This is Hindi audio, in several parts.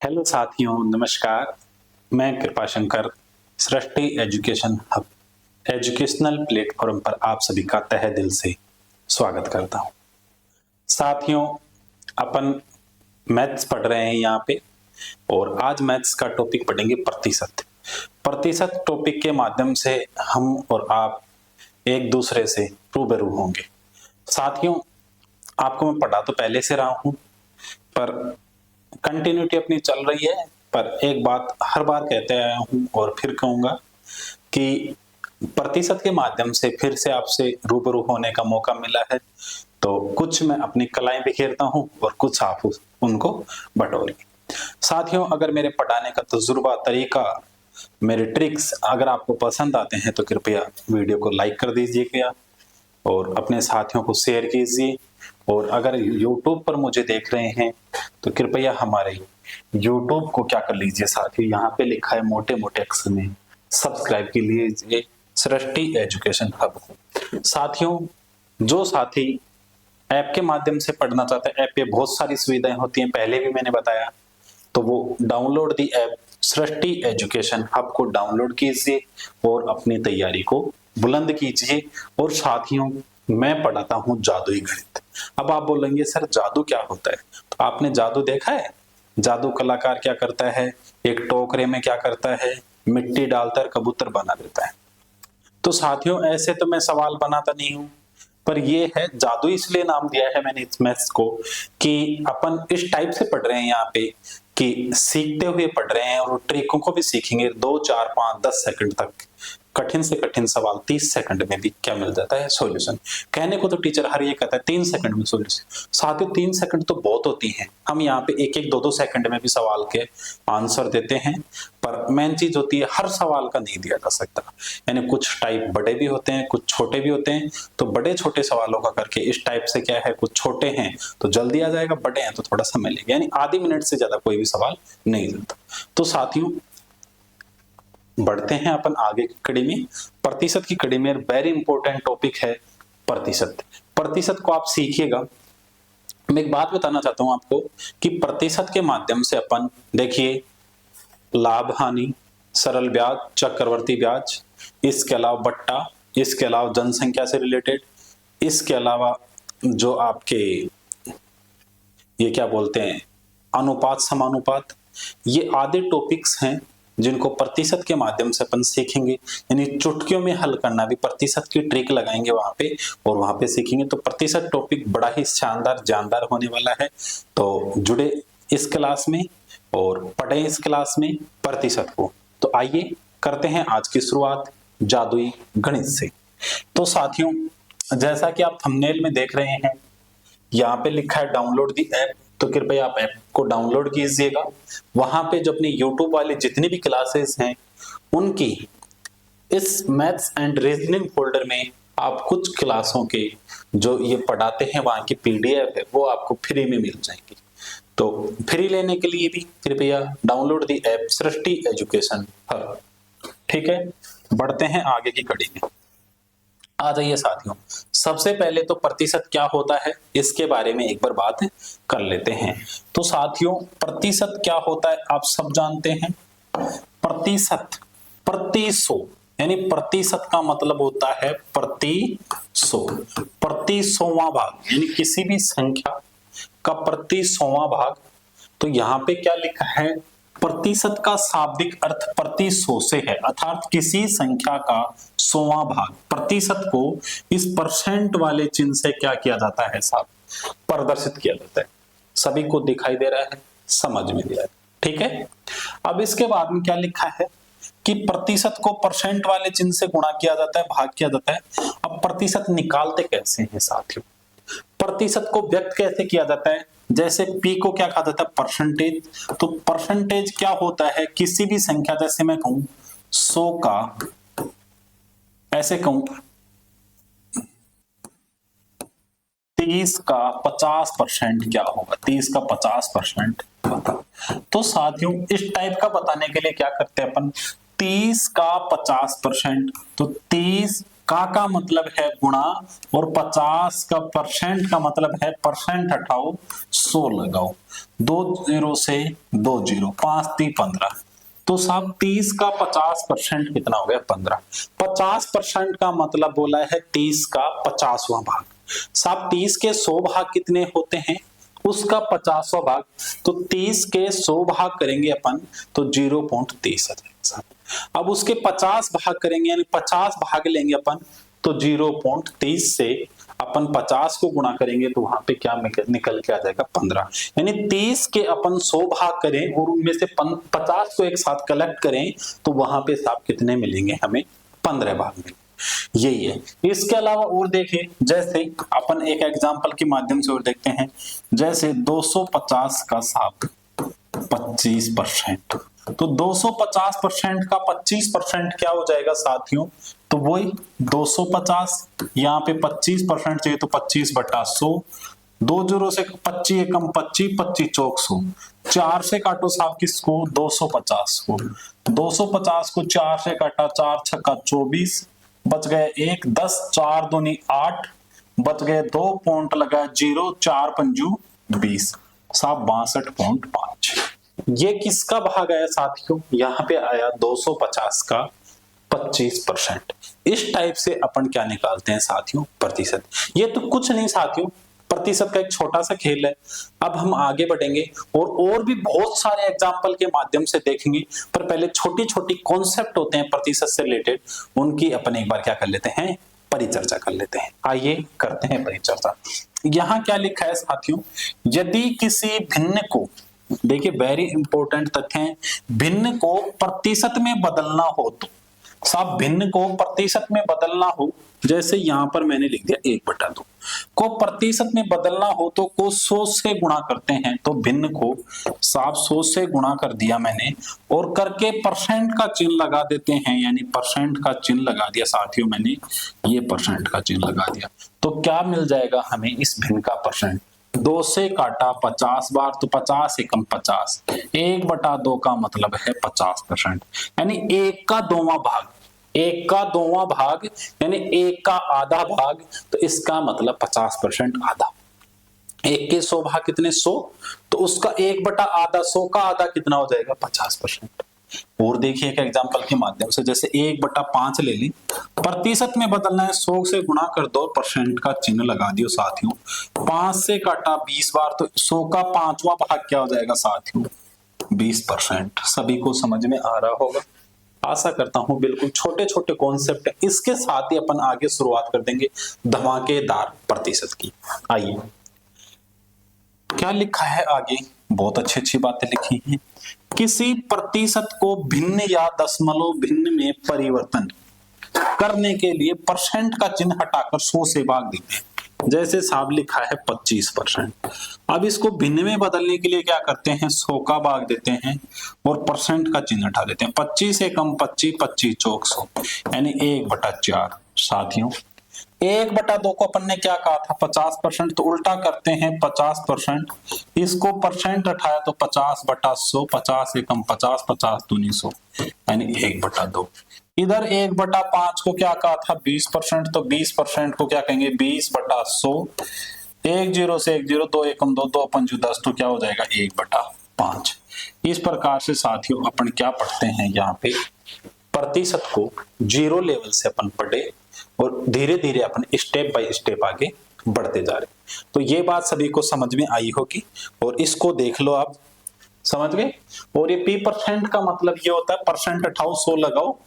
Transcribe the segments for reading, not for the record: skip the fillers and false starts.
हेलो साथियों, नमस्कार। मैं कृपाशंकर सृष्टि एजुकेशन हब एजुकेशनल प्लेटफॉर्म पर आप सभी का तहे दिल से स्वागत करता हूं। साथियों, अपन मैथ्स पढ़ रहे हैं यहाँ पे और आज मैथ्स का टॉपिक पढ़ेंगे प्रतिशत। प्रतिशत टॉपिक के माध्यम से हम और आप एक दूसरे से रूबरू होंगे। साथियों, आपको मैं पढ़ा तो पहले से रहा हूं, पर कंटिन्यूटी अपनी चल रही है। पर एक बात हर बार कहते आया हूं और फिर कहूंगा कि प्रतिशत के माध्यम से फिर से आपसे रूबरू होने का मौका मिला है, तो कुछ मैं अपनी कलाएं बिखेरता हूं और कुछ आप उनको बटोरिए। साथियों, अगर मेरे पढ़ाने का तजुर्बा, तरीका, मेरे ट्रिक्स अगर आपको पसंद आते हैं तो कृपया वीडियो को लाइक कर दीजिएगा और अपने साथियों को शेयर कीजिए। और अगर YouTube पर मुझे देख रहे हैं तो कृपया हमारे YouTube को क्या कर लीजिए साथियों, यहाँ पे लिखा है मोटे मोटे अक्षर में सब्सक्राइब के लिए सृष्टि एजुकेशन हब को। साथियों, जो साथी ऐप के माध्यम से पढ़ना चाहते हैं, ऐप पे बहुत सारी सुविधाएं होती हैं, पहले भी मैंने बताया, तो वो download the app Srishti education hub को डाउनलोड कीजिए और अपनी तैयारी को बुलंद कीजिए। और साथियों, मैं पढ़ाता हूं जादुई गणित। अब आप बोलेंगे सर जादू क्या होता है? तो आपने जादू देखा है? जादू कलाकार क्या करता है, एक टोकरे में क्या करता है, मिट्टी डालकर कबूतर बना देता है। तो साथियों, ऐसे तो मैं सवाल बनाता नहीं हूं, पर ये है जादू। इसलिए नाम दिया है मैंने इस मैथ्स को कि अपन इस टाइप से पढ़ रहे हैं यहाँ पे कि सीखते हुए पढ़ रहे हैं और ट्रिकों को भी सीखेंगे। 2, 4, 5, 10 सेकंड तक कठिन से कठिन सवाल 30 सेकंड में भी क्या मिल जाता है, सॉल्यूशन। कहने को तो टीचर हर ये कहता है 3 सेकंड में सॉल्यूशन। साथियों, 3 सेकंड तो बहुत होती हैं। हम यहाँ पे 1-1, 2-2 सेकंड में भी सवाल के आंसर देते हैं, पर मेन चीज होती है हर सवाल का नहीं दिया जा सकता। यानी कुछ टाइप बड़े भी होते हैं, कुछ छोटे भी होते हैं। तो बड़े छोटे सवालों का करके इस टाइप से क्या है, कुछ छोटे हैं तो जल्दी आ जाएगा, बड़े हैं तो थोड़ा समय लगेगा। यानी आधी मिनट से ज्यादा कोई भी सवाल नहीं देता। तो साथियों, बढ़ते हैं अपन आगे की कड़ी में, प्रतिशत की कड़ी में। वेरी इंपॉर्टेंट टॉपिक है प्रतिशत। प्रतिशत को आप सीखिएगा। मैं एक बात बताना चाहता हूं आपको कि प्रतिशत के माध्यम से अपन देखिए लाभ हानि, सरल ब्याज, चक्रवर्ती ब्याज, इसके अलावा बट्टा, इसके अलावा जनसंख्या से रिलेटेड, इसके अलावा जो आपके ये क्या बोलते हैं अनुपात समानुपात, ये आधे टॉपिक्स हैं जिनको प्रतिशत के माध्यम से अपन सीखेंगे। यानी चुटकियों में हल करना भी, प्रतिशत की ट्रिक लगाएंगे वहां पे और वहां पे सीखेंगे। तो प्रतिशत टॉपिक बड़ा ही शानदार जानदार होने वाला है। तो जुड़े इस क्लास में और पढ़े इस क्लास में प्रतिशत को। तो आइए करते हैं आज की शुरुआत जादुई गणित से। तो साथियों, जैसा कि आप थंबनेल में देख रहे हैं, यहाँ पे लिखा है डाउनलोड दी ऐप, तो कृपया आप ऐप को डाउनलोड कीजिएगा। वहां पे जो अपनी यूट्यूब वाली जितनी भी क्लासेस हैं उनकी इस मैथ्स एंड रीजनिंग फोल्डर में आप कुछ क्लासों के जो ये पढ़ाते हैं वहां की पीडीएफ है वो आपको फ्री में मिल जाएंगी। तो फ्री लेने के लिए भी कृपया download the app Srishti education hub. ठीक है, बढ़ते हैं आगे की कड़ी में। आ जाइए साथियों, सबसे पहले तो प्रतिशत क्या होता है इसके बारे में एक बार बात कर लेते हैं। तो साथियों, प्रतिशत क्या होता है आप सब जानते हैं। प्रतिशत प्रति सौ, यानी प्रतिशत का मतलब होता है प्रति सौ, प्रति 100वां भाग, यानी किसी भी संख्या का प्रति 100वां भाग। तो यहाँ पे क्या लिखा है, प्रतिशत का शाब्दिक अर्थ प्रति 100 से है, अर्थात किसी संख्या का 100वां भाग। प्रतिशत को इस परसेंट वाले चिन्ह से क्या किया जाता है साहब, प्रदर्शित किया जाता है। सभी को दिखाई दे रहा है, समझ में दिया है, ठीक है। अब इसके बाद में क्या लिखा है कि प्रतिशत को परसेंट वाले चिन्ह से गुणा किया जाता है, भाग किया जाता है। अब प्रतिशत निकालते कैसे हैं साथियों, प्रतिशत को व्यक्त कैसे किया जाता है। जैसे p को क्या कहा जाता है, परसेंटेज। तो परसेंटेज क्या होता है, किसी भी संख्या, जैसे मैं कहूं 100 का, ऐसे कहूं 30 का 50% क्या होगा, 30 का 50% बता। तो साथियों, इस टाइप का बताने के लिए क्या करते हैं अपन, 30 का 50%, तो 30 का मतलब है गुणा, और 50 का परसेंट का मतलब है परसेंट हटाओ 100 लगाओ, 2 0 से 2 0, 5 3 15। तो साहब 30 का 50% कितना हो गया? 15। 50% का मतलब बोला है 30 का 50वां भाग। साहब 30 के 100 भाग कितने होते हैं? उसका 50वां भाग। तो 30 के 100 भाग करेंगे अपन तो 0.30 आ जाएगा साहब। अब उसके 50 भाग करेंगे यानी 50 भाग लेंगे अपन तो 0.30 से अपन 50 को गुणा करेंगे तो वहां पे क्या निकल के आ जाएगा? 15। यानी 30 के अपन 100 भाग करें और उनमें से 50 को एक साथ कलेक्ट करें तो वहां पे साहब कितने मिलेंगे? हमें 15 भाग मिलेंगे। यही है। इसके अलावा और देखें, जैसे अपन एक एग्जांपल के माध्यम से और देखते हैं, जैसे 250 का साहब 25%। तो 250% का 25% क्या हो जाएगा साथियों? तो वही 250, यहाँ पे 25% चाहिए तो 25/100, 2 जीरो से 25 एकम 25, 25 चौक 100, 4 से काटो साहब किसको? 250 को। 250 को 4 से काटा, 4 छक्का 24, बच गए 1, 10, 4 दूनी 8, बच गए 2 पॉइंट लगा 0, 4 पंजू 20, साहब 62.5। ये किसका भाग आया साथियों? यहाँ पे आया 250 का 25%। इस टाइप से अपन क्या निकालते हैं साथियों? प्रतिशत। ये तो कुछ नहीं साथियों, प्रतिशत का एक छोटा सा खेल है। अब हम आगे बढ़ेंगे और भी बहुत सारे एग्जाम्पल के माध्यम से देखेंगे, पर पहले छोटी छोटी कॉन्सेप्ट होते हैं प्रतिशत से रिलेटेड, उनकी अपन एक बार क्या कर लेते हैं? परिचर्चा कर लेते हैं। आइए करते हैं परिचर्चा। यहाँ क्या लिखा है साथियों? यदि किसी भिन्न को, देखिए वेरी इंपॉर्टेंट तथ्य है, भिन्न को प्रतिशत में बदलना हो तो साहब भिन्न को प्रतिशत में बदलना हो, जैसे यहां पर मैंने लिख दिया 1/2 को प्रतिशत में बदलना हो तो को 100 से गुणा करते हैं। तो भिन्न को साहब 100 से गुणा कर दिया मैंने और करके परसेंट का चिन्ह लगा देते हैं, यानी परसेंट का चिन्ह लगा दिया साथियों मैंने, ये परसेंट का चिन्ह लगा दिया। तो क्या मिल जाएगा हमें इस भिन्न का परसेंट? 2 से काटा 50 बार तो 50 एकम 50, 1/2 का मतलब है 50%, यानी 1 का 2वां भाग, 1 का 2वां भाग यानी 1 का आधा भाग, तो इसका मतलब 50% आधा। 1 के 100 भाग कितने? 100, तो उसका 1/आधा, 100 का आधा कितना हो जाएगा? 50%। और देखिए एक एग्जांपल के माध्यम से, जैसे 1/5 ले ली, प्रतिशत में बदलना है, 100 से गुणा कर दो, परसेंट का चिन्ह लगा दियो साथियों, 5 से काटा 20 बार तो 100 का 5वां भाग क्या हो जाएगा साथियों? 20%। सभी को समझ में आ रहा होगा, आशा करता हूं। बिल्कुल छोटे छोटे कॉन्सेप्ट है, इसके साथ ही अपन आगे शुरुआत कर देंगे धमाकेदार प्रतिशत की। आइए क्या लिखा है आगे? बहुत अच्छी अच्छी बातें लिखी हैं। किसी प्रतिशत को भिन्न या दशमलव भिन्न में परिवर्तन करने के लिए परसेंट का चिन्ह हटाकर 100 से भाग देते हैं। जैसे साहब लिखा है 25%। अब इसको भिन्न में बदलने के लिए क्या करते हैं? 100 का भाग देते हैं और परसेंट का चिन्ह हटा देते हैं। 25 एकम 25, 25 चौक 100, यानी 1/4। साथियों 1/2 को अपन ने क्या कहा था? 50%, तो उल्टा करते हैं 50%, इसको परसेंट हटाया तो 50/100, 50 एकम 50, 50 दूनी 100, यानी 1/2। इधर 1/5 को क्या कहा था? 20%, तो 20% को क्या कहेंगे? 20/100, 1 0 से 1 0, 2 एकम 2, 2 पंजू 10, तो क्या हो जाएगा? 1/5। इस प्रकार से साथियों अपन क्या पढ़ते हैं यहाँ पे? प्रतिशत को जीरो लेवल से अपन पढ़े और धीरे धीरे अपन स्टेप बाय स्टेप आगे बढ़ते जा रहे। तो ये बात सभी को समझ में आई होगी और इसको देख लो आप, समझ गए। और ये P% का मतलब ये होता है, परसेंट हटाओ 100 लगाओ,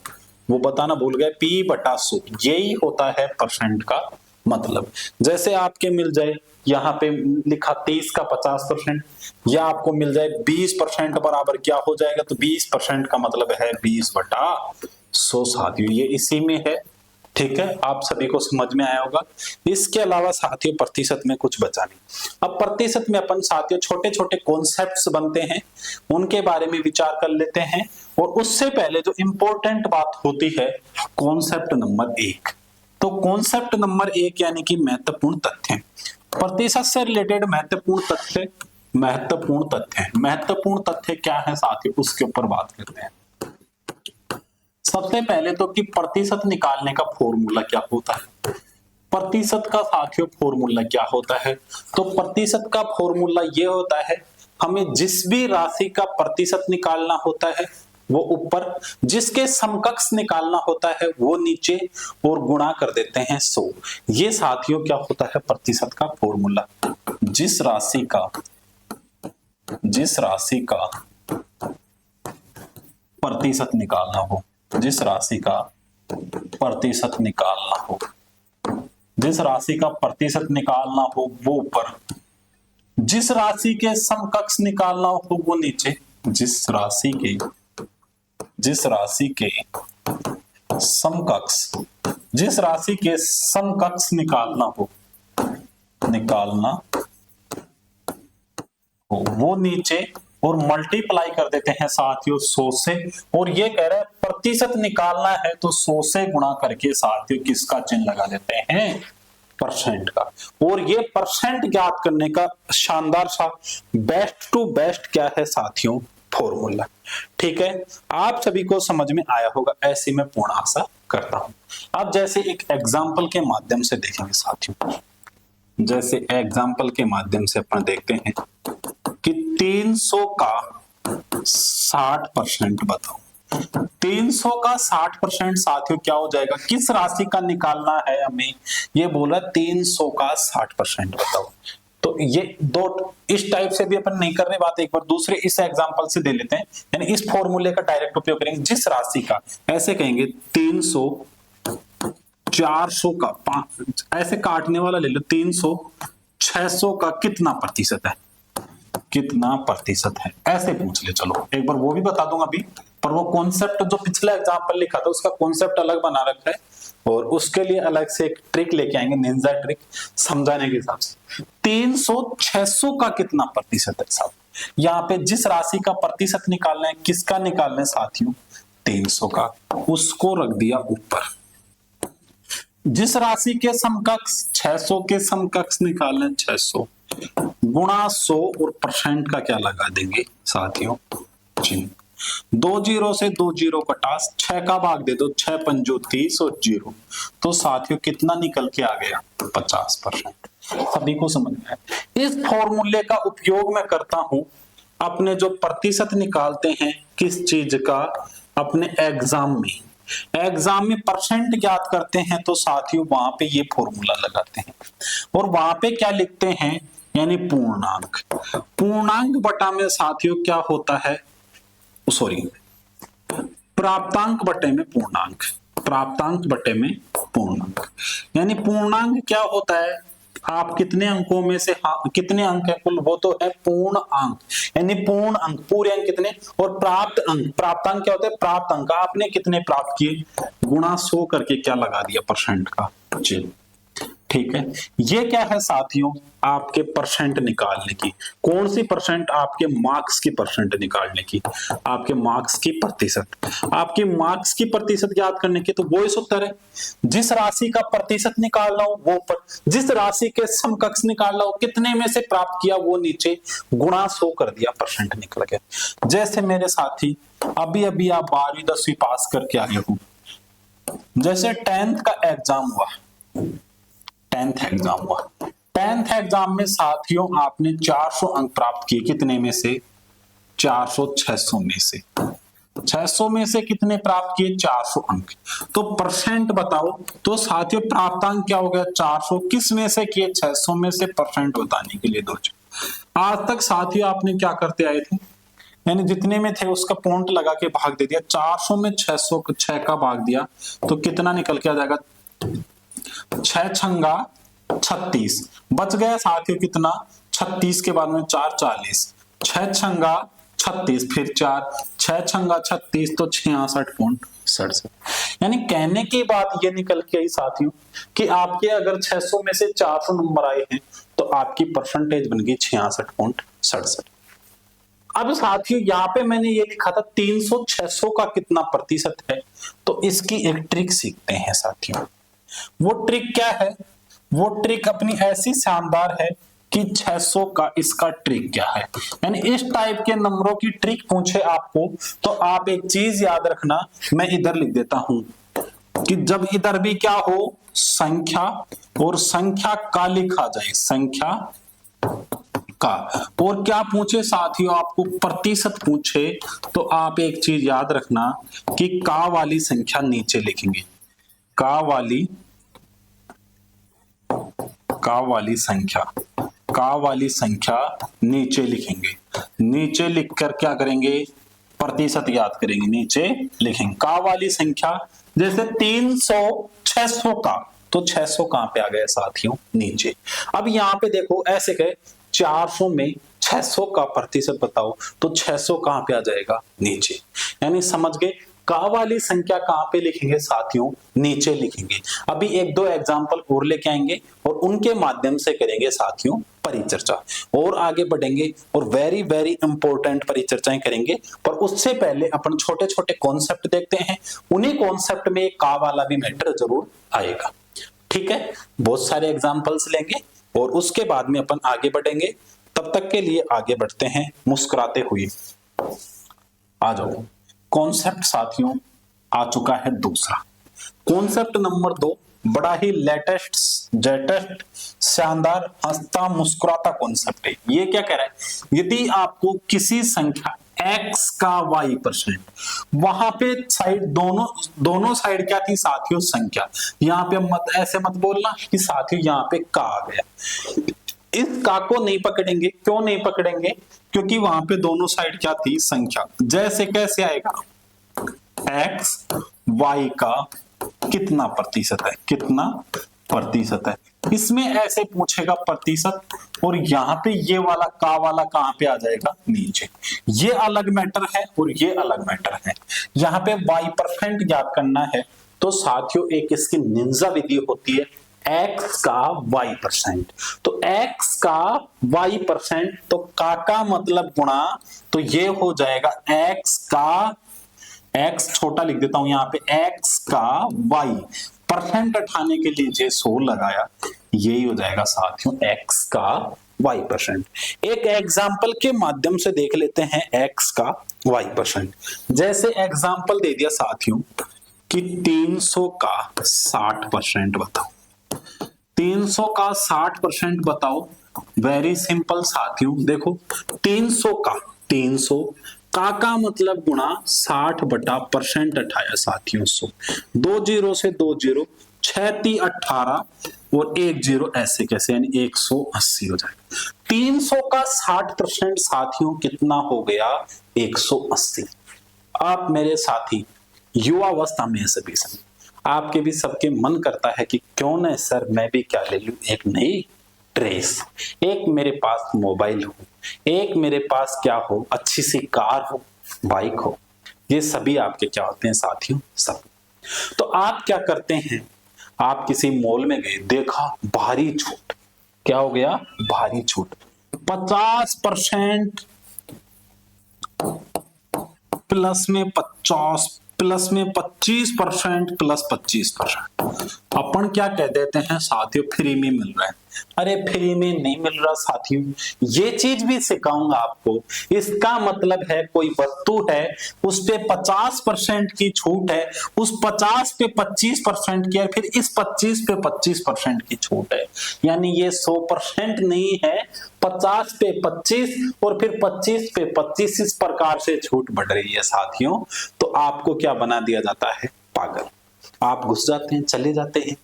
वो बताना भूल गए, P/100 यही होता है परसेंट का मतलब। जैसे आपके मिल जाए यहाँ पे लिखा 30 का 50%, या आपको मिल जाए 20% बराबर क्या हो जाएगा? तो 20% का मतलब है 20/100 साथियों, ये इसी में है। ठीक है, आप सभी को समझ में आया होगा। इसके अलावा साथियों प्रतिशत में कुछ बचा नहीं। अब प्रतिशत में अपन साथियों छोटे छोटे कॉन्सेप्ट्स बनते हैं, उनके बारे में विचार कर लेते हैं। और उससे पहले जो इंपॉर्टेंट बात होती है, कॉन्सेप्ट नंबर 1। तो कॉन्सेप्ट नंबर 1 यानी कि महत्वपूर्ण तथ्य। प्रतिशत से रिलेटेड महत्वपूर्ण तथ्य क्या है साथियों, उसके ऊपर बात करते हैं। सबसे पहले तो कि प्रतिशत निकालने का फॉर्मूला क्या होता है। प्रतिशत का साथियों फॉर्मूला क्या होता है, तो प्रतिशत का फॉर्मूला ये होता है, हमें जिस भी राशि का प्रतिशत निकालना होता है वो ऊपर, जिसके समकक्ष निकालना होता है वो नीचे, और गुणा कर देते हैं 100। ये साथियों क्या होता है प्रतिशत का फॉर्मूला। जिस राशि का प्रतिशत निकालना हो, जिस राशि का प्रतिशत निकालना हो वो ऊपर, जिस राशि के समकक्ष निकालना हो वो नीचे, जिस राशि के समकक्ष निकालना हो वो नीचे, और मल्टीप्लाई कर देते हैं साथियों 100 से। और ये कह रहे हैं प्रतिशत निकालना है तो 100 से गुणा करके साथियों किसका चिन्ह लगा देते हैं, परसेंट का। और ये परसेंट ज्ञात करने का शानदार सा बेस्ट टू बेस्ट क्या है साथियों, फॉर्मूला। ठीक है, आप सभी को समझ में आया होगा, ऐसी मैं पूर्ण आशा करता हूं। अब जैसे एक एग्जाम्पल के माध्यम से देखेंगे साथियों, जैसे एग्जाम्पल के माध्यम से अपन देखते हैं कि 300 का 60% बताओ। 300 का 60% साथियों क्या हो जाएगा, किस राशि का निकालना है हमें, ये बोला 300 का 60% बताओ। तो ये दो इस टाइप से भी अपन नहीं कर रहे बात, एक बार दूसरे इस एग्जांपल से दे लेते हैं, यानी इस फॉर्मूले का डायरेक्ट उपयोग करेंगे। जिस राशि का, ऐसे कहेंगे 300 400 का, ऐसे काटने वाला ले लो, 300 600 का कितना प्रतिशत है, ऐसे पूछ ले। चलो एक बार वो भी बता दूंगा अभी, पर वो कॉन्सेप्ट जो पिछला एग्जांपल लिखा था उसका कॉन्सेप्ट अलग बना रखा है, और उसके लिए अलग से एक ट्रिक लेके आएंगे, निंजा ट्रिक समझाने के हिसाब से। 300 600 का कितना प्रतिशत है साहब, यहाँ पे जिस राशि का प्रतिशत निकालना है, किसका निकालना है साथियों, 300 का, उसको रख दिया ऊपर। जिस राशि के समकक्ष 600 के समकक्ष निकालना है 600 गुणा 100, और परसेंट का क्या लगा देंगे साथियों, चिन्ह। 2 जीरो से 2 जीरो कटा, 6 का भाग दे दो, 6 पंजो 30 और 0, तो साथियों कितना निकल के आ गया, 50%। सभी को समझ में आया। इस फॉर्मूले का उपयोग मैं करता हूं अपने जो प्रतिशत निकालते हैं किस चीज का, अपने एग्जाम में परसेंट ज्ञात करते हैं, तो साथियों वहां पे ये फॉर्मूला लगाते हैं, और वहां पे क्या लिखते हैं, यानी पूर्णांक बटा में साथियों क्या होता है, प्राप्तांक बटे में पूर्णांक, यानी पूर्णांक क्या होता है, आप कितने अंकों में से, कितने अंक है कुल, वो तो है पूर्ण अंक, यानी पूर्ण अंक, पूरे अंक कितने, और प्राप्तांक क्या होता है, प्राप्त अंक आपने कितने प्राप्त किए, गुणा 100 करके क्या लगा दिया, परसेंट का चिन्ह। ठीक है, ये क्या है साथियों, आपके परसेंट निकालने की। कौन सी परसेंट, आपके मार्क्स की परसेंट निकालने की, आपके मार्क्स की प्रतिशत ज्ञात करने की। तो वो सूत्र है, जिस राशि का प्रतिशत निकालना हो वो ऊपर, जिस राशि के समकक्ष निकालना हो, कितने में से प्राप्त किया वो नीचे, गुणा 100 कर दिया, परसेंट निकल गया। जैसे मेरे साथी अभी आप 12वीं 10वीं पास करके आए हो, जैसे 10th का एग्जाम हुआ, 10th एग्जाम में साथियों आपने 400 अंक प्राप्त किए, कितने में से, 400 600 में से, 600 में से कितने प्राप्त किए, 400 अंक। तो परसेंट बताओ, तो साथियों प्राप्तांक क्या हो गया, 400, किस में से किए, 600 में से, परसेंट बताने के लिए दो। आज तक साथियों आपने क्या करते आए थे, यानी जितने में थे उसका पॉइंट लगा के भाग दे दिया, 400 में 600 6 का भाग दिया, तो कितना निकल के आ जाएगा, 6 छंगा 36, बच गया साथियों कितना, 36 के बाद में 4 40, 6 छंगा 36, फिर 4, 6 छंगा 36, तो 66.67। यानी कहने की बात ये निकल के आई साथियों कि आपके अगर 600 में से 400 नंबर आए हैं तो आपकी परसेंटेज बन गई 66.67। अब साथियों यहाँ पे मैंने ये लिखा था 300 600 का कितना प्रतिशत है, तो इसकी एक ट्रिक सीखते हैं साथियों। वो ट्रिक क्या है, वो ट्रिक अपनी ऐसी शानदार है कि 600 का इसका ट्रिक क्या है। यानी इस टाइप के नंबरों की ट्रिक पूछे आपको तो आप एक चीज याद रखना, मैं इधर लिख देता हूं कि जब इधर भी क्या हो संख्या और संख्या का लिखा जाए, संख्या का, और क्या पूछे साथियों आपको प्रतिशत पूछे, तो आप एक चीज याद रखना कि का वाली संख्या नीचे लिखेंगे, का वाली संख्या नीचे लिखेंगे। नीचे लिखकर क्या करेंगे, प्रतिशत याद करेंगे, नीचे लिखेंगे का वाली संख्या। जैसे 300 600 का, तो 600 कहां पे आ गया साथियों, नीचे। अब यहां पे देखो ऐसे कहे 400 में 600 का प्रतिशत बताओ, तो 600 कहां पे आ जाएगा, नीचे। यानी समझ गए, का वाली संख्या कहां पे लिखेंगे साथियों, नीचे लिखेंगे। अभी एक दो एग्जांपल और लेके आएंगे और उनके माध्यम से करेंगे साथियों परिचर्चा, और आगे बढ़ेंगे और वेरी वेरी इंपॉर्टेंट परिचर्चाएं करेंगे। पर उससे पहले अपन छोटे छोटे कॉन्सेप्ट देखते हैं, उन्हीं कॉन्सेप्ट में का वाला भी मैटर जरूर आएगा। ठीक है, बहुत सारे एग्जाम्पल्स लेंगे और उसके बाद में अपन आगे बढ़ेंगे। तब तक के लिए आगे बढ़ते हैं मुस्कुराते हुए। आ जाओ, कॉन्सेप्ट साथियों आ चुका है दूसरा। कॉन्सेप्ट नंबर 2 बड़ा ही लेटेस्ट शानदार हंसता मुस्कुराता कॉन्सेप्ट है। ये क्या कह रहा है, यदि आपको किसी संख्या x का y%, वहां पे साइड दोनों साइड क्या थी साथियों, संख्या। यहाँ पे मत ऐसे मत बोलना कि साथियों यहाँ पे का आ गया। इस का को नहीं पकड़ेंगे, क्यों नहीं पकड़ेंगे, क्योंकि वहां पे दोनों साइड क्या थी, संख्या। जैसे कैसे आएगा, x y का कितना प्रतिशत है, कितना प्रतिशत है, इसमें ऐसे पूछेगा प्रतिशत, और यहाँ पे ये वाला का वाला कहां पे आ जाएगा, नीचे। ये अलग मैटर है और ये अलग मैटर है। यहाँ पे y% याद करना है तो साथियों एक इसकी निंजा विधि होती है, x का y%। तो x का y%, तो का मतलब गुणा, तो ये हो जाएगा x का, x छोटा लिख देता हूं यहाँ पे, x का y परसेंट हटाने के लिए जे 100 लगाया, यही हो जाएगा साथियों x का y%। एक एग्जाम्पल के माध्यम से देख लेते हैं x का y%। जैसे एग्जाम्पल दे दिया साथियों कि 300 का 60% बताओ, 300 का 60% बताओ। वेरी सिंपल साथियों, देखो 300 का मतलब गुणा 60/% हटाया साथियों 100, 2 जीरो से 2 जीरो, 6 × 18 और 1 जीरो ऐसे कैसे, यानी 180 हो जाएगा। 300 का 60% साथियों कितना हो गया, 180। आप मेरे साथी युवावस्था में सभी समय आपके भी सबके मन करता है कि क्यों न सर मैं भी क्या ले लूं, एक नई ड्रेस, एक मेरे पास मोबाइल हो, एक मेरे पास क्या हो, अच्छी सी कार हो, बाइक हो। ये सभी आपके क्या होते हैं साथियों, सब। तो आप क्या करते हैं, आप किसी मॉल में गए, देखा भारी छूट, क्या हो गया, भारी छूट 50% प्लस में 50 प्लस में 25% प्लस 25%। अपन क्या कह देते हैं साथियों, फ्री में मिल रहा है। अरे फ्री में नहीं मिल रहा साथियों, ये चीज भी सिखाऊंगा आपको। इसका मतलब है कोई वस्तु है, उस पे 50% की छूट है, उस 50 पे 25% की है, फिर इस 25 पे 25% की छूट है। यानी ये 100% नहीं है, 50 पे 25 और फिर 25 पे 25, इस प्रकार से छूट बढ़ रही है साथियों। तो आपको क्या बना दिया जाता है, पागल। आप घुस जाते हैं, चले जाते हैं,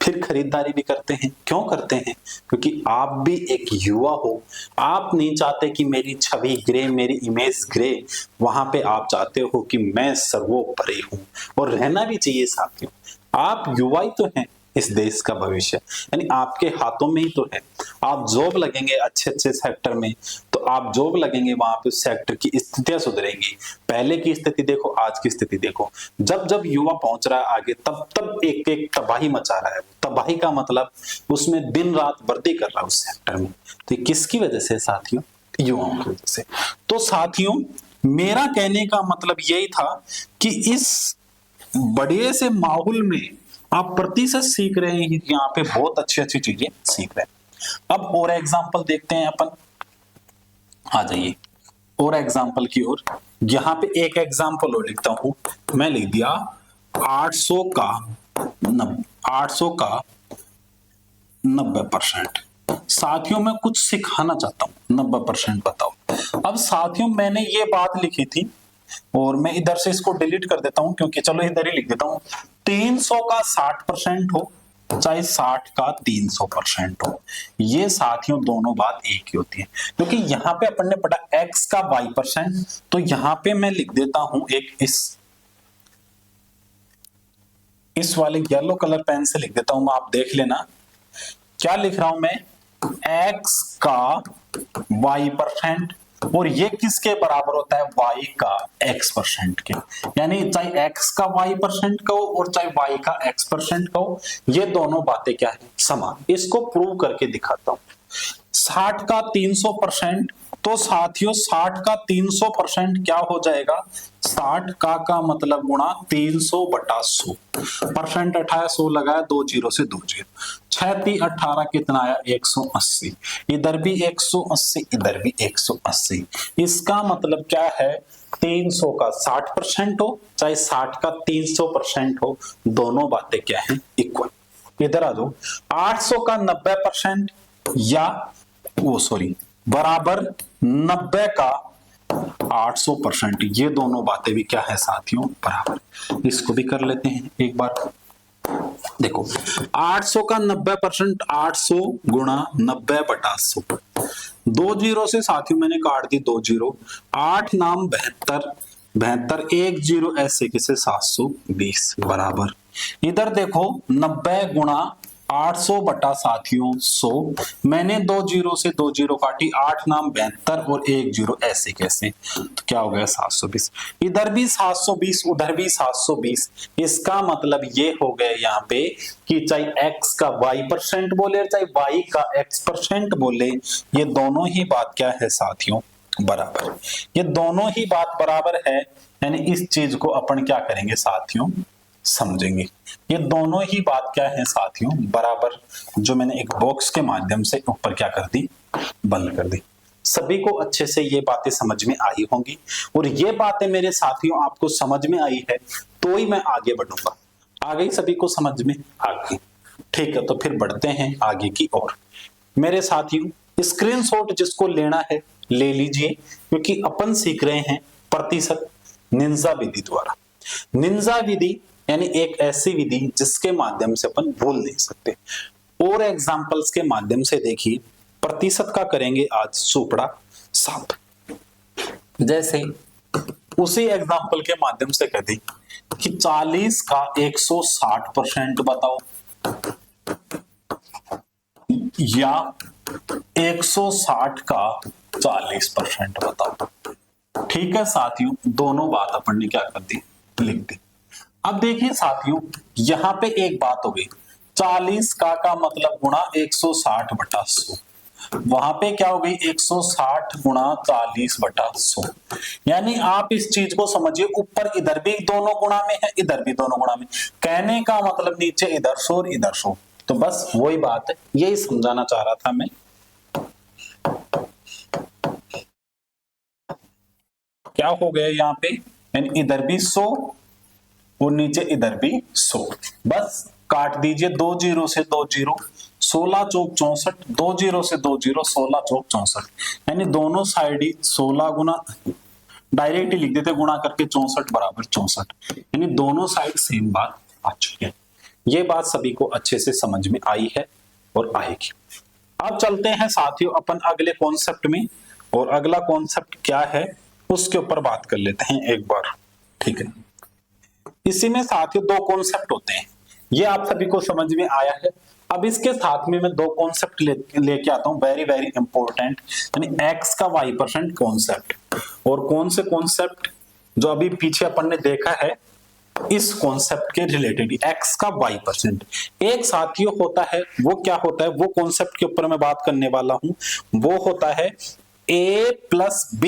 फिर खरीदारी भी करते हैं। क्यों करते हैं, क्योंकि आप भी एक युवा हो। आप नहीं चाहते कि मेरी छवि गिरे, मेरी इमेज गिरे, वहां पे आप चाहते हो कि मैं सर्वोपरि हूं, और रहना भी चाहिए साथियों। आप युवा ही तो हैं इस देश का भविष्य, यानी आपके हाथों में ही तो है। आप जॉब लगेंगे अच्छे अच्छे सेक्टर में, तो आप जॉब लगेंगे, वहां पे सेक्टर की स्थितियां सुधरेंगी। पहले की स्थिति देखो, आज की स्थिति देखो। जब जब युवा पहुंच रहा है आगे, तब तब एक एक तबाही मचा रहा है। तबाही का मतलब उसमें दिन रात वर्दी कर रहा है उस सेक्टर में। तो किसकी वजह से साथियों, युवाओं की वजह से। तो साथियों मेरा कहने का मतलब यही था कि इस बड़े से माहौल में आप प्रतिशत सीख रहे हैं, यहाँ पे बहुत अच्छी अच्छी चीजें सीख रहे हैं। अब और एग्जांपल देखते हैं अपन, आ जाइए और एग्जांपल की ओर। यहां पे एक एग्जांपल और लिखता हूं, मैं लिख दिया 800 का 90%। साथियों मैं कुछ सिखाना चाहता हूं, 90% बताओ। अब साथियों मैंने ये बात लिखी थी और मैं इधर से इसको डिलीट कर देता हूं, क्योंकि चलो इधर ही लिख देता हूं 300 का 60% हो चाहे 60 का 300% हो, ये साथियों दोनों बात एक ही होती है। क्योंकि यहां पे अपन ने पढ़ा x का y%, तो यहां पे मैं लिख देता हूं एक इस वाले येलो कलर पेन से लिख देता हूं, आप देख लेना क्या लिख रहा हूं मैं, x का y%, और ये किसके बराबर होता है, y का x% के। यानी चाहे x का y% का हो और चाहे y का x% का हो, ये दोनों बातें क्या है, समान। इसको प्रूव करके दिखाता हूं। 60 का 300%, तो साथियों 60 का 300% क्या हो जाएगा, 60 का मतलब गुणा 300/100, परसेंट 18 100 लगाया, 2 जीरो से 2 जीरो, 6 3 18 कितना आया 180, इधर भी 180 इधर भी 180। इसका मतलब क्या है, 300 का 60% हो चाहे 60 का 300% हो, दोनों बातें क्या है, इक्वल। इधर आ जाओ, 800 का 90% या वो सॉरी बराबर 90 का 800%, ये दोनों बातें भी क्या है साथियों, बराबर। इसको भी कर लेते हैं एक बार, देखो 800 का 90%, 800 गुणा 90/100, 2 जीरो से साथियों मैंने काट दी 2 जीरो, 8 नाम 72, 72 1 जीरो ऐसे किसे 720 बराबर। इधर देखो 90 गुणा 800 साथियों 100, मैंने 2 जीरो से 2 जीरो काटी, 8 नाम 72 और 1 जीरो ऐसे कैसे, तो क्या हो गया 720। इधर भी 720 उधर भी 720, इसका मतलब ये हो गया यहाँ पे कि चाहे x का y% बोले चाहे y का x% बोले, ये दोनों ही बात क्या है साथियों, बराबर। ये दोनों ही बात बराबर है, यानी इस चीज को अपन क्या करेंगे साथियों, समझेंगे। ये दोनों ही बात क्या है साथियों, बराबर, जो मैंने एक बॉक्स के माध्यम से ऊपर क्या कर दी, बंद कर दी। सभी को अच्छे से ये बातें समझ में आई होंगी, और ये बातें मेरे साथियों आपको समझ में आई है तो ही मैं आगे बढ़ूंगा। आ गई सभी को समझ में, आ गई, ठीक है। तो फिर बढ़ते हैं आगे की ओर। मेरे साथियों स्क्रीनशॉट जिसको लेना है ले लीजिए, क्योंकि अपन सीख रहे हैं प्रतिशत निंजा विधि द्वारा। निंजा विधि यानी एक ऐसी विधि जिसके माध्यम से अपन भूल नहीं सकते। और एग्जांपल्स के माध्यम से देखिए, प्रतिशत का करेंगे आज सुपड़ा साफ। जैसे उसी एग्जांपल के माध्यम से कहते कि 40 का 160% बताओ, या 160 का 40% बताओ। ठीक है साथियों, दोनों बात अपन ने क्या कर दी, लिख दी। अब देखिए साथियों, यहां पे एक बात हो गई, 40 का मतलब गुणा 160/100, वहां पे क्या हो गई 160 गुणा 40/100। यानी आप इस चीज को समझिए, ऊपर इधर भी दोनों गुणा में है, इधर भी दोनों गुणा में, कहने का मतलब नीचे इधर 100 और इधर 100। तो बस वही बात है, यही समझाना चाह रहा था मैं। क्या हो गया यहाँ पे, यानी इधर भी 100 और नीचे इधर भी 100, बस काट दीजिए 2 जीरो से 2 जीरो, 16 चौक 64, 2 जीरो से 2 जीरो, 16 चौक 64, यानी दोनों साइड ही 16 गुना, डायरेक्ट ही लिख देते गुणा करके 64 बराबर 64, यानी दोनों साइड सेम बात आ चुकी है। ये बात सभी को अच्छे से समझ में आई है और आएगी। अब चलते हैं साथियों अपन अगले कॉन्सेप्ट में, और अगला कॉन्सेप्ट क्या है उसके ऊपर बात कर लेते हैं एक बार, ठीक है। इसी में साथियों दो कॉन्सेप्ट होते हैं, ये आप सभी को समझ में आया है। अब इसके साथ में मैं दो कॉन्सेप्ट लेके आता हूं, वेरी वेरी इंपॉर्टेंट, यानी x का y% कॉन्सेप्ट, और कौन से कॉन्सेप्ट जो अभी पीछे अपन ने देखा है इस कॉन्सेप्ट के रिलेटेड, x का y%। एक साथियों होता है, वो क्या होता है, वो कॉन्सेप्ट के ऊपर मैं बात करने वाला हूं, वो होता है a प्लस b,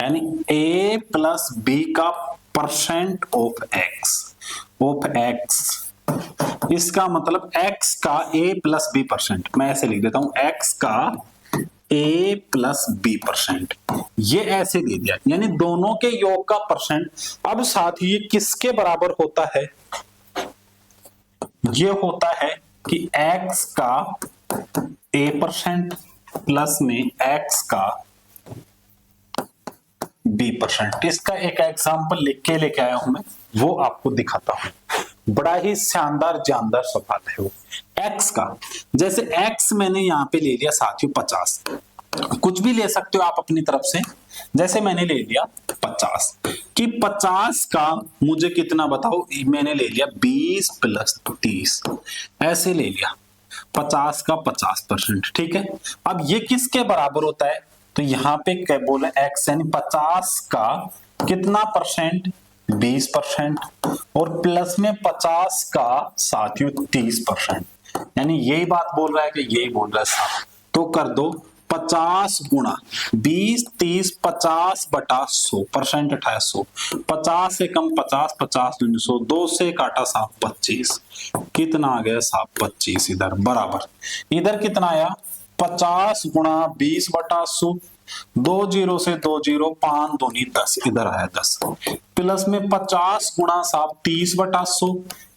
यानी a प्लस b का परसेंट ऑफ x, इसका मतलब x का a प्लस b परसेंट, मैं ऐसे लिख देता हूं x का a प्लस b परसेंट, ये ऐसे दे दिया, यानी दोनों के योग का परसेंट। अब साथ ही ये किसके बराबर होता है, ये होता है कि x का a परसेंट प्लस में x का b परसेंट। इसका एक एग्जांपल लिख के लेके आया हूं मैं, वो आपको दिखाता हूं। बड़ा ही शानदार जानदार सवाल है वो। x का, जैसे x मैंने यहां पे ले लिया साथियों 50, कुछ भी ले सकते हो आप अपनी तरफ से, जैसे मैंने ले लिया 50 कि 50 का मुझे कितना बताओ, मैंने ले लिया 20 प्लस 30, ऐसे ले लिया 50 का 50%, ठीक है। अब ये किसके बराबर होता है, तो यहां पे क्या बोला x, यानी 50 का कितना परसेंट, 20%, और प्लस में 50 का साथियों 30%, यानी यही बात बोल रहा है कि यही बोल रहा है साहब। तो कर दो 50 गुणा 20, 30, 50 बटा 100%, 100, 50 से कम 50, 50 दूनी 100, 2 से काटा साहब 25, कितना आ गया साहब 25, इधर बराबर, इधर कितना आया 50 गुणा 20 बटा 100, 2 जीरो से 2 जीरो, 5 दूनी 10, इधर आया 10, प्लस में 50 गुणा साहब 30 बटा 100,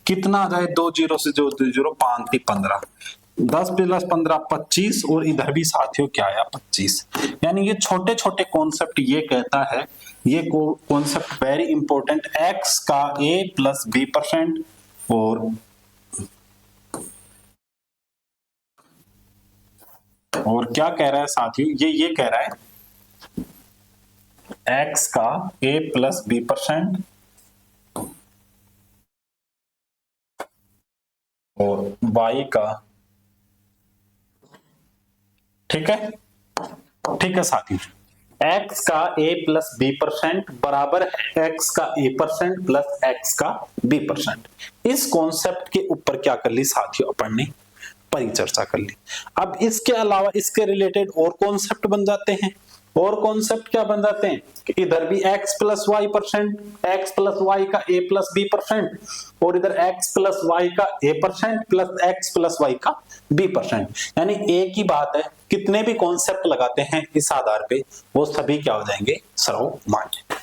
कितना आ जाए 2 जीरो से 2 जीरो, 5 थी 15, 10 प्लस 15 25, और इधर भी साथियों क्या आया 25। यानी ये छोटे छोटे कॉन्सेप्ट ये कहता है, ये कॉन्सेप्ट वेरी इंपॉर्टेंट, x का a प्लस b परसेंट, और क्या कह रहा है साथियों, ये कह रहा है x का a प्लस b परसेंट और y का, ठीक है, ठीक है साथियों, x का a प्लस b परसेंट बराबर है x का a परसेंट प्लस x का b परसेंट। इस कॉन्सेप्ट के ऊपर क्या कर ली साथियों, अपन ने परिचर्चा कर ली। अब इसके अलावा इसके रिलेटेड और कॉन्सेप्ट बन जाते हैं, और कॉन्सेप्ट क्या बन जाते हैं कि इधर भी x plus Y percent, x plus Y का a प्लस b परसेंट, और इधर x प्लस वाई का a percent plus x plus Y का b परसेंट, यानी एक ही बात है, कितने भी कॉन्सेप्ट लगाते हैं इस आधार पे वो सभी क्या हो जाएंगे, सर्वमान्य।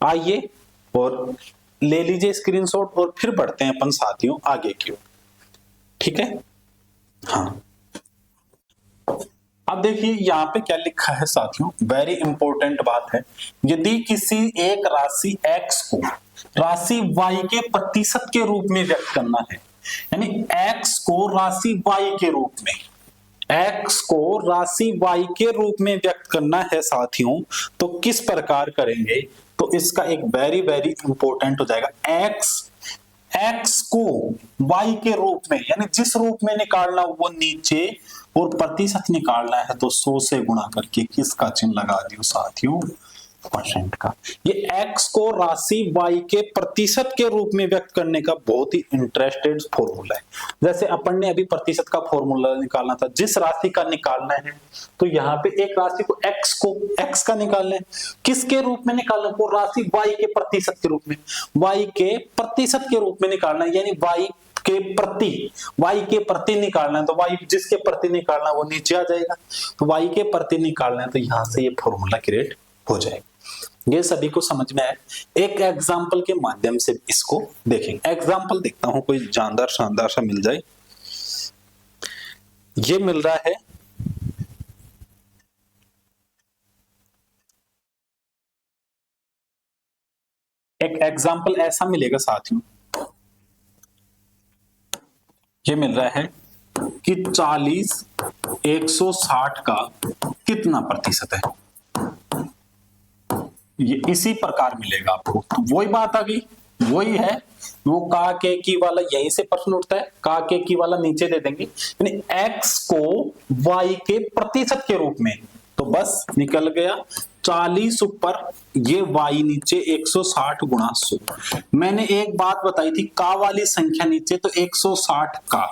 आइए और ले लीजिए स्क्रीनशॉट और फिर बढ़ते हैं अपन साथियों आगे की ओर, ठीक है। हाँ, अब देखिए यहाँ पे क्या लिखा है साथियों, वेरी इंपॉर्टेंट बात है, यदि किसी एक राशि x को राशि y के प्रतिशत के रूप में व्यक्त करना है, यानी x को राशि y के रूप में, x को राशि y के रूप में व्यक्त करना है साथियों, तो किस प्रकार करेंगे, तो इसका एक वेरी वेरी इंपॉर्टेंट हो जाएगा, x को y के रूप में, यानी जिस रूप में निकालना वो नीचे, और प्रतिशत निकालना है तो 100 से गुणा करके किसका चिन्ह लगा दियो साथियों, परसेंट का। ये x को राशि y के प्रतिशत के रूप में व्यक्त करने का बहुत ही इंटरेस्टेड फॉर्मूला है। जैसे अपन ने अभी प्रतिशत का फॉर्मूला निकालना था, जिस राशि का निकालना है, तो यहाँ पे एक राशि को x का निकालना है, किसके रूप में निकालना है, वो राशि y के प्रतिशत के रूप में, y के प्रतिशत के रूप में निकालना है, यानी y के प्रति निकालना है, तो y जिसके प्रति निकालना है वो नीचे आ जाएगा, तो y के प्रति निकालना है, तो यहां से ये फॉर्मूला क्रिएट हो जाएगा। ये सभी को समझ में आए, एक एग्जांपल के माध्यम से इसको देखेंगे। एग्जांपल देखता हूं कोई जानदार शानदार सा मिल जाए। ये मिल रहा है एक एग्जांपल ऐसा मिलेगा साथियों, ये मिल रहा है कि 40 160 का कितना प्रतिशत है, ये इसी प्रकार मिलेगा आपको। तो वही बात आ गई, वही है वो का के की वाला, यहीं से प्रश्न उठता है, का के की वाला नीचे दे देंगे, यानी x को y के प्रतिशत के रूप में, तो बस निकल गया 40 ऊपर, ये y नीचे 160 गुणा 100। मैंने एक बात बताई थी, का वाली संख्या नीचे, तो 160 का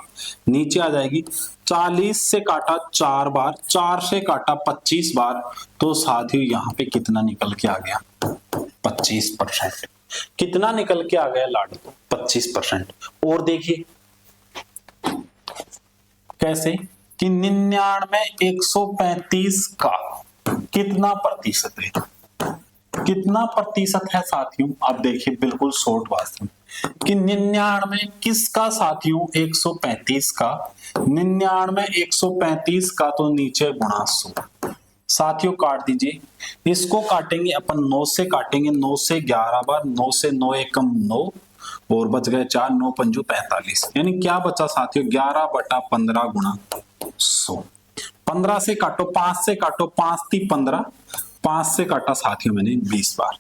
नीचे आ जाएगी, 40 से काटा 4 बार, 4 से काटा 25 बार, तो साथियों यहाँ पे कितना निकल के आ गया, 25%। कितना निकल के आ गया लाडो, 25%। और देखिए कैसे कि 99 135 का कितना प्रतिशत है, कितना प्रतिशत है साथियों। आप देखिए बिल्कुल शॉर्ट भाषण कि 99 किसका साथियों, 135 का, 99 135 का तो नीचे गुणा 100 साथियों काट दीजिए। इसको काटेंगे अपन 9 से, काटेंगे 9 से 11 बार, 9 से 9 एकम 9 और बच गए 4, 9 पंजू 45, यानी क्या बचा साथियों 11/15 गुणा 100। 15 से काटो, 5 से काटो, 5 × 15, 5 से काटा साथियों मैंने 20 बार,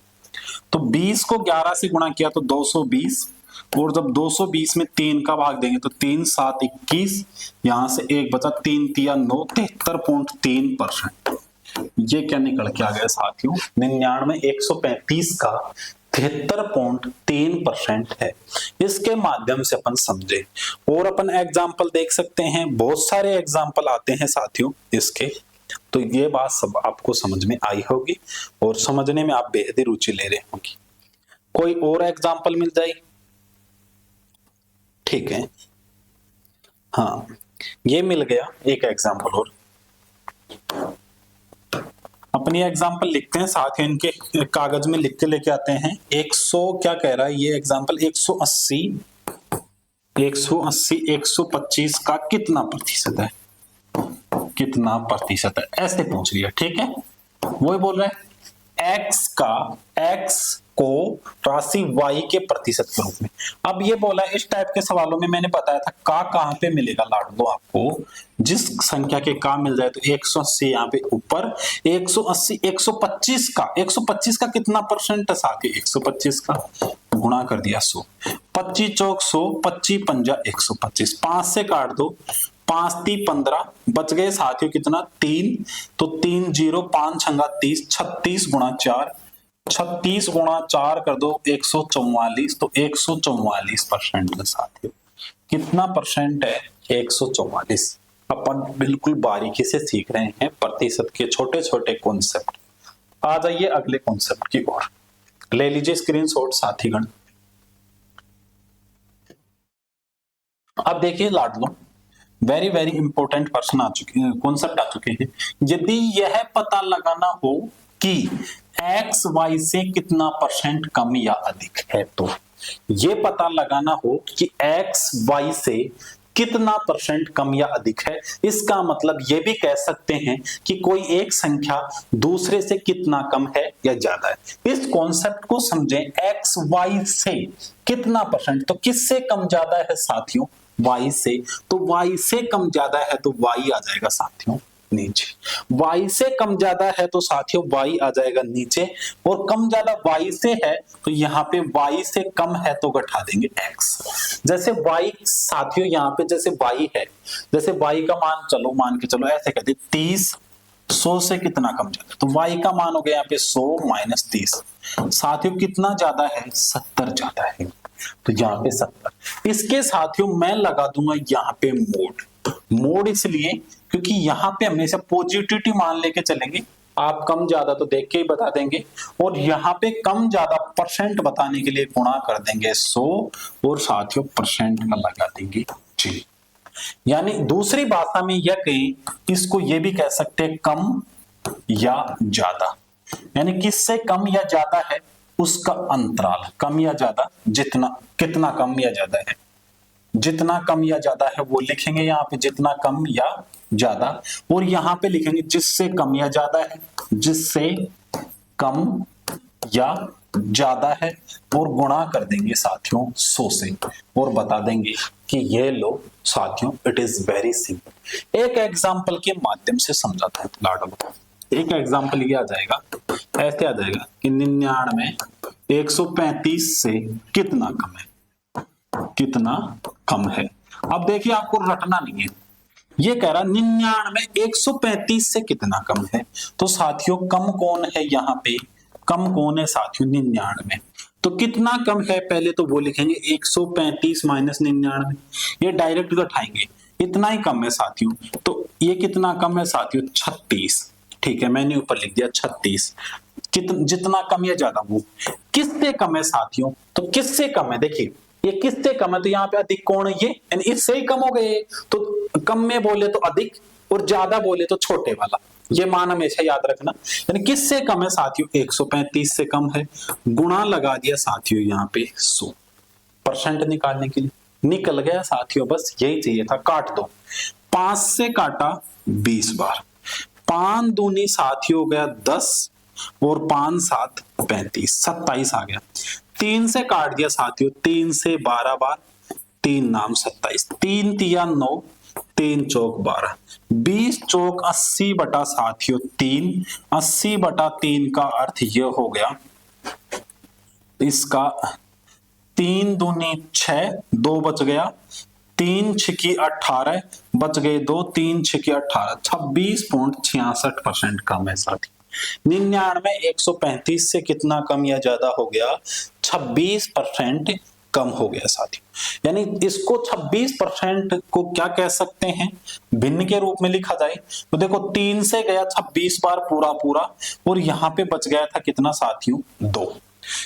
तो 20 को 11 से गुणा किया तो 220, और जब 220 में 3 का भाग देंगे तो 3 7 21, यहां से 1 बचा, 3 3 9, 73.3%। ये क्या निकल के आ गया साथियों, 99 135 का 73.3% है। इसके माध्यम से अपन समझे, और अपन एग्जाम्पल देख सकते हैं, बहुत सारे एग्जाम्पल आते हैं साथियों इसके, तो ये बात सब आपको समझ में आई होगी और समझने में आप बेहद ही रुचि ले रहे होंगे। कोई और एग्जाम्पल मिल जाए, ठीक है, हाँ ये मिल गया एक एग्जाम्पल और। अपनी एग्जाम्पल लिखते हैं साथ ही, इनके कागज में लिख के लेके आते हैं। 100 क्या कह रहा है ये एग्जाम्पल, 180 125 का कितना प्रतिशत है, कितना प्रतिशत है, ऐसे पूछ लिया, ठीक है। वही बोल रहे हैं x को राशि y के प्रतिशत के रूप में। अब ये बोला इस टाइप के सवालों में मैंने बताया था का कहां पे मिलेगा लाडलो, आपको जिस संख्या के का मिल जाए तो 180 यहाँ पे ऊपर, 180 125 का कितना परसेंट है साथ ही, 125 का गुणा कर दिया 100, 25 चौक 100, 25 पंजा 125, 5 से काट दो, 5 3 15, बच गए साथियों कितना 3, तो 3 0, 5 छंगा 30, 36 गुणा 4, 36 गुणा 4 कर दो 144, तो 144% है साथियों। कितना परसेंट है, 144। अपन बिल्कुल बारीकी से सीख रहे हैं प्रतिशत के छोटे छोटे कॉन्सेप्ट। आ जाइए अगले कॉन्सेप्ट की ओर, ले लीजिए स्क्रीनशॉट साथीगण। अब देखिए लाडलो, वेरी वेरी इंपॉर्टेंट पर्सन आ चुके हैं, कॉन्सेप्ट आ चुके हैं। यदि यह पता लगाना हो कि x y से कितना परसेंट कम या अधिक है, तो ये पता लगाना हो कि x y से कितना परसेंट कम या अधिक है, इसका मतलब ये भी कह सकते हैं कि कोई एक संख्या दूसरे से कितना कम है या ज्यादा है। इस कॉन्सेप्ट को समझें, x y से कितना परसेंट, तो किससे कम ज्यादा है साथियों, y से, तो y से कम ज्यादा है तो y आ जाएगा साथियों नीचे, y से कम ज्यादा है तो साथियों y आ जाएगा नीचे, और कम ज्यादा y से है तो यहाँ पे y से कम है तो घटा देंगे x। जैसे y साथियों यहाँ पे जैसे y है, जैसे y का मान चलो मान के चलो ऐसे कहते 30, 100 से कितना कम ज्यादा, तो y का मान हो गया यहाँ पे 100 माइनस 30, साथियों कितना ज्यादा है, 70 ज्यादा है, तो यहाँ पे 70। इसके साथियों मैं लगा दूंगा यहाँ पे मोड इसलिए क्योंकि यहाँ पे हमेशा पॉजिटिविटी मान लेके चलेंगे, आप कम ज्यादा तो देख के ही बता देंगे, और यहाँ पे कम ज्यादा परसेंट बताने के लिए गुणा कर देंगे 100 और साथियों परसेंट का लगा देंगे जी। यानी दूसरी भाषा में यह कहें, इसको ये भी कह सकते हैं कम या ज्यादा, यानी किससे कम या ज्यादा है उसका अंतराल, कम या ज्यादा, जितना कितना कम या ज्यादा है, जितना कम या ज्यादा है वो लिखेंगे यहाँ पे, जितना कम या ज्यादा, और यहाँ पे लिखेंगे जिससे कम या ज्यादा है, जिससे कम या ज्यादा है, और गुणा कर देंगे साथियों 100 से, और बता देंगे कि ये लो साथियों, इट इज वेरी सिंपल। एक एग्जाम्पल के माध्यम से समझाता है लाडो। एक एग्जाम्पल ये आ जाएगा, ऐसे आ जाएगा कि 99 135 से कितना कम है, कितना कम है। अब देखिए आपको रटना नहीं है, ये कह रहा 99 135 से कितना कम है, तो साथियों कम कौन है यहाँ पे, कम कौन है साथियों 99, तो कितना कम है पहले तो वो लिखेंगे 135 माइनस 99, ये डायरेक्ट घटाएंगे, इतना ही कम है साथियों, तो ये कितना कम है साथियों 36, ठीक है मैंने ऊपर लिख दिया 36। जितना कम या ज्यादा, वो किससे कम है साथियों, तो किससे कम है, देखिए ये किससे कम है, तो यहाँ पे अधिक कौन है ये, यानी इससे ही कम हो गए, तो कम में बोले तो अधिक और ज्यादा बोले तो छोटे वाला, ये मान हमेशा याद रखना। यानी किससे कम है साथियों, 135 से कम है, गुणा लगा दिया साथियों यहाँ पे 100% निकालने के लिए, निकल गया साथियों, बस यही चाहिए था। काट दो, 5 से काटा 20 बार, 5 दूनी साथियों हो गया 10 और 5 7 35, 27 आ गया। 3 से काट दिया साथियों, 3 से 12 बार, 3 नाम 27, 3 तिया 9, 3 चौक 12, 20 चौक 80 बटा साथियों 3, 80 बटा 3 का अर्थ ये हो गया इसका 3 दूनी 6, 2 बच गया, 3 छिकी 18 बच गए 2, 3 छिकी 18, 26.66% कम है साथी। 99 135 से कितना कम या ज्यादा हो गया, 26% कम हो गया साथियों। यानी इसको 26% को क्या कह सकते हैं, भिन्न के रूप में लिखा जाए तो देखो 3 से गया 26 बार पूरा पूरा, और यहां पे बच गया था कितना साथियों 2,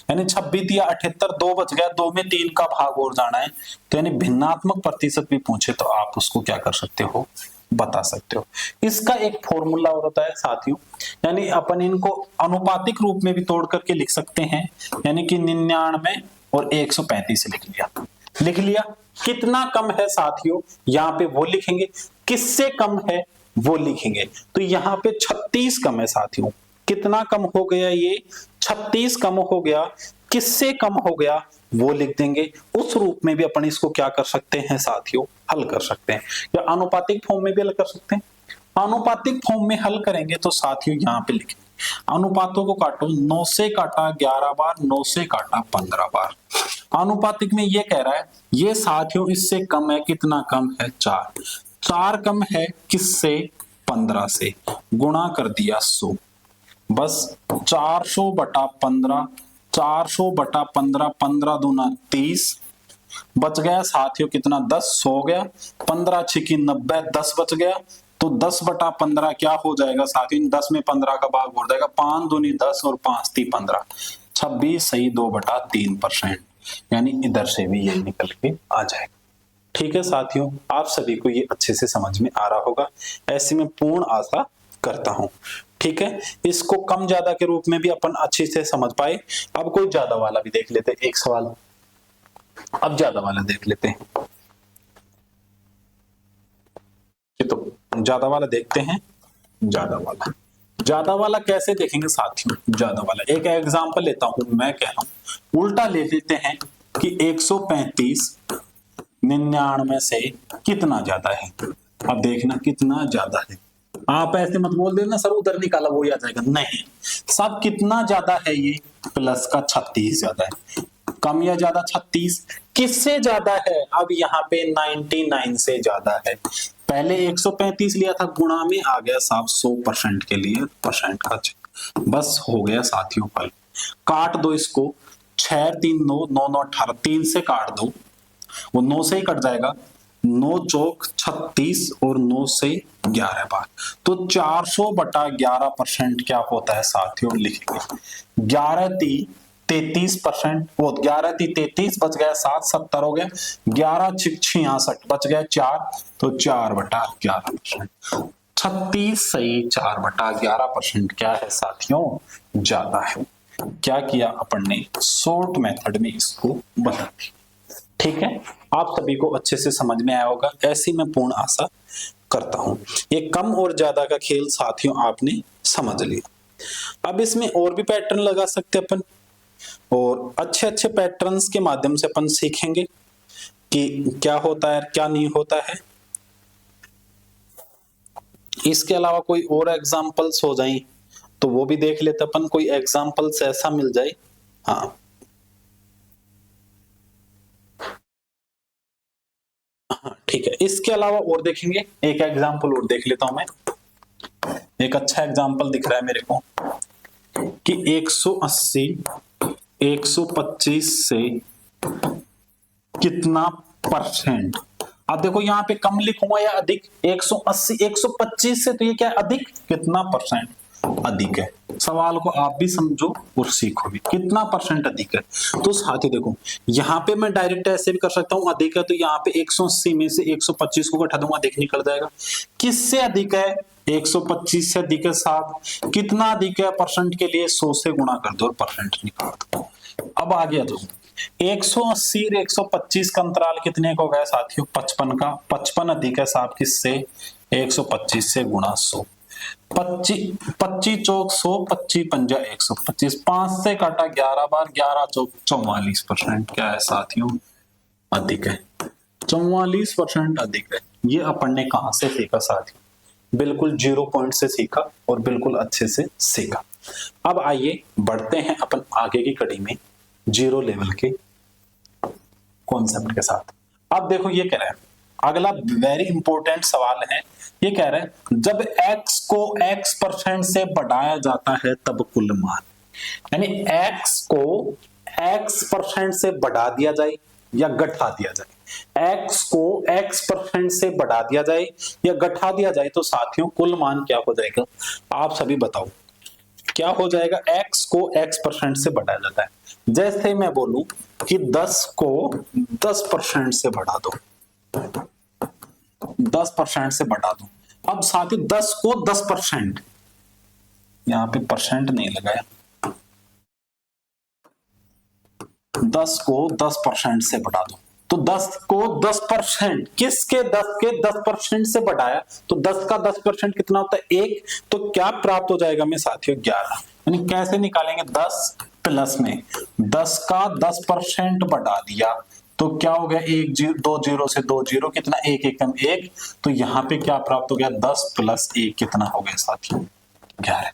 यानी 26 या 78, 2 बच गया, 2 में 3 का भाग और जाना है। तो यानी भिन्नात्मक प्रतिशत भी पूछे तो आप उसको क्या कर सकते हो, बता सकते हो। इसका एक फॉर्मूला और होता है साथियों, यानी अपन इनको अनुपातिक रूप में भी तोड़ करके लिख सकते हैं, यानी कि 99 और 135 लिख लिया। कितना कम है साथियों, यहाँ पे वो लिखेंगे, किससे कम है वो लिखेंगे। तो यहाँ पे 36 कम है साथियों, कितना कम हो गया ये, 36 कम हो गया, किससे कम हो गया वो लिख देंगे। उस रूप में भी अपन इसको क्या कर सकते हैं साथियों, हल कर सकते हैं, या अनुपातिक फॉर्म में भी हल कर सकते हैं। अनुपातिक फॉर्म में हल करेंगे तो साथियों यहाँ पे लिखें, अनुपातों को काटो, 9 से काटा 11 बार, 9 से काटा 15 बार। अनुपातिक में ये कह रहा है ये साथियों इससे कम है, कितना कम है 4 कम है किससे, 15 से, गुणा कर दिया 100, बस 400 बटा 15, 400 बटा 15, 15 दूना 30, बच गया साथियों कितना 10 हो गया, 15 छिकी 90, 10 बच गया, तो 10 बटा 15 क्या हो जाएगा साथियों, 10 में 15 का भाग हो जाएगा, 5 दूनी 10 और 5 ती 15, 26 सही 2 बटा 3%, यानी इधर से भी ये निकल के आ जाएगा। ठीक है साथियों, आप सभी को ये अच्छे से समझ में आ रहा होगा, ऐसी मैं पूर्ण आशा करता हूं। ठीक है, इसको कम ज्यादा के रूप में भी अपन अच्छे से समझ पाए। अब कोई ज्यादा वाला भी देख लेते हैं, एक सवाल अब ज्यादा वाला देख लेते हैं। तो ज्यादा वाला देखते हैं, ज्यादा वाला कैसे देखेंगे साथियों, ज्यादा वाला एक एग्जांपल लेता हूं, मैं कह रहा हूं उल्टा ले लेते हैं कि 135 99 से कितना ज्यादा है। अब देखना कितना ज्यादा है, आप ऐसे मत बोल देना सर उधर निकाला वो आ जाएगा, नहीं, सब कितना ज्यादा है, ये प्लस का 36 ज्यादा है, कम या ज्यादा 36, किससे ज्यादा है, अब यहाँ पे 99 से ज्यादा है। पहले 135 लिया था, गुणा में आ गया साहब 100% के लिए परसेंट का, बस हो गया साथियों फल। काट दो इसको, 6 3 9 9 9 18, 3 से काट दो, वो 9 से ही कट जाएगा, 9 चौक 36 और 9 से 11 बार, तो 400 बटा 11% क्या होता है साथियों, लिखेंगे 11 ती 33%, वो 11 ती 33 बच गया 7 70 हो गया, 11 छिक 66 बच गया 4, तो 4 बटा 11%, 36 सही 4 बटा 11% क्या है साथियों, ज्यादा है। क्या किया अपन ने, शॉर्ट मेथड में इसको बता दी। ठीक है, आप सभी को अच्छे से समझ में आया होगा, ऐसी मैं पूर्ण आशा करता हूं। ये कम और ज्यादा का खेल साथियों आपने समझ लिया। अब इसमें और भी पैटर्न लगा सकते अपन, और अच्छे अच्छे पैटर्न्स के माध्यम से अपन सीखेंगे कि क्या होता है क्या नहीं होता है। इसके अलावा कोई और एग्जांपल्स हो जाए तो वो भी देख लेते अपन, कोई एग्जांपल्स ऐसा मिल जाए। हाँ ठीक है, इसके अलावा और देखेंगे, एक एग्जांपल और देख लेता हूं मैं। एक अच्छा एग्जांपल दिख रहा है मेरे को कि 180 125 से कितना परसेंट। अब देखो यहाँ पे कम लिखूंगा या अधिक, 180 125 से तो ये क्या है, अधिक, कितना परसेंट, अधिक है। सवाल को आप भी समझो और सीखो भी। कितना परसेंट अधिक है? तो साथियों देखो, यहाँ पे मैं डायरेक्ट ऐसे भी कर सकता हूँ, अधिक है तो यहाँ पे 180 में से 125 को घटा दूंगा, अधिक निकल जाएगा। किससे अधिक है? 125 से अधिक है 7। कितना अधिक है परसेंट के लिए? 100 से गुणा कर दो और परसेंट निकाल दो। अब आ गया तो 180 और 125 का अंतराल कितने का हो गया साथियों? 55 का। 55 अधिक है 7 किससे? 125 से गुणा 100। 25 25 चौक 100, 25 पंजा 125, 5 से काटा 11 बार, 11 चौक 44%। क्या है साथियों? अधिक है। 44% अधिक है। ये अपन ने कहां से सीखा साथियों? बिल्कुल 0 पॉइंट से सीखा और बिल्कुल अच्छे से सीखा। अब आइए बढ़ते हैं अपन आगे की कड़ी में जीरो लेवल के कॉन्सेप्ट के साथ। अब देखो ये कह रहा है, अगला वेरी इंपॉर्टेंट सवाल है। ये कह रहा है जब x को x% से बढ़ाया जाता है तब कुल मान, यानी x को x% से बढ़ा दिया जाए या घटा दिया जाए, x को x% से बढ़ा दिया जाए या घटा दिया जाए तो साथियों कुल मान क्या हो जाएगा? आप सभी बताओ क्या हो जाएगा? x को x% से बढ़ाया जाता है। जैसे मैं बोलूं कि 10 को 10% से बढ़ा दो, 10% से बढ़ा दो। अब साथियों 10 को 10%, यहां पे परसेंट नहीं लगाया, 10 को 10% से बढ़ा दो। तो 10 को 10%, किसके 10 के 10% से बढ़ाया तो 10 का 10% कितना होता है? 1। तो क्या प्राप्त हो जाएगा में साथियों? 11। यानी कैसे निकालेंगे? 10 प्लस में 10 का 10% बढ़ा दिया तो क्या हो गया? 1 2 जीरो से 2 जीरो, कितना? 1 एकम 1। तो यहां पे क्या प्राप्त हो गया? 10 प्लस 1 कितना हो गया साथियों? 11।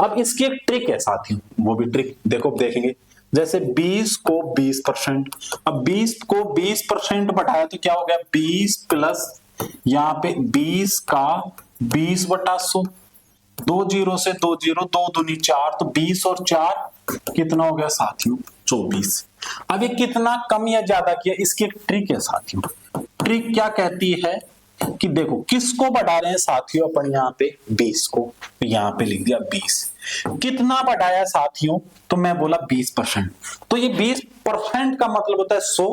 अब इसकी एक ट्रिक है साथियों, वो भी ट्रिक देखो देखेंगे। जैसे 20 को 20%, अब 20 को 20% बढ़ाया तो क्या हो गया? 20 प्लस यहाँ पे 20 का 20/100, 2 जीरो से 2 जीरो, 2 दूनी 4, तो 20 और 4 कितना हो गया साथियों? 24। अब ये कितना कम या ज्यादा किया? इसकी एक ट्रिक है साथियों। ट्रिक क्या कहती है कि देखो किसको बढ़ा रहे हैं साथियों अपन? यहाँ पे 20 को, तो यहाँ पे लिख दिया 20। कितना बढ़ाया साथियों? तो मैं बोला 20%। तो ये 20% का मतलब होता है 100।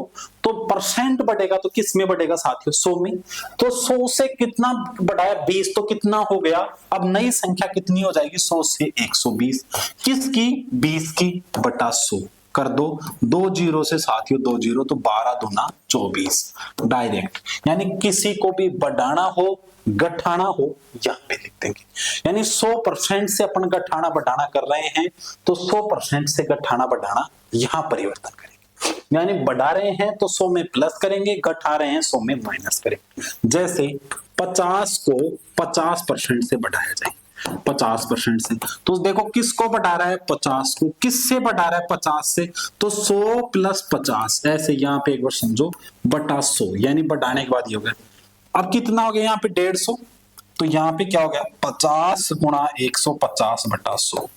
तो परसेंट बढ़ेगा तो किस में बढ़ेगा साथियों? 100 में। तो 100 से कितना बढ़ाया? 20। तो कितना हो गया? अब नई संख्या कितनी हो जाएगी? 100 से 120। किसकी? 20 की बटा 100 कर दो। 2 जीरो से साथियों 2 जीरो, तो 12 दूना 24 डायरेक्ट। यानी किसी को भी बढ़ाना हो घटाना हो यहां पे लिख देंगे। यानी 100% से अपन घटाना बढ़ाना कर रहे हैं तो 100% से घटाना बढ़ाना यहां परिवर्तन करेंगे। यानी बढ़ा रहे हैं तो 100 में प्लस करेंगे, घटा रहे हैं 100 में माइनस करेंगे। जैसे 50 को 50% से बढ़ाया जाए, 50% से, तो देखो किसको बढ़ा रहा है? 50 को। किससे बढ़ा रहा है? 50 से। तो 100 प्लस 50, ऐसे यहाँ पे एक बार समझो, बटा 100, यानी बढ़ाने के बाद ये हो गया। अब कितना हो गया यहाँ पे? 150। तो यहाँ पे क्या हो गया? 50 गुणा 150 बटा 100,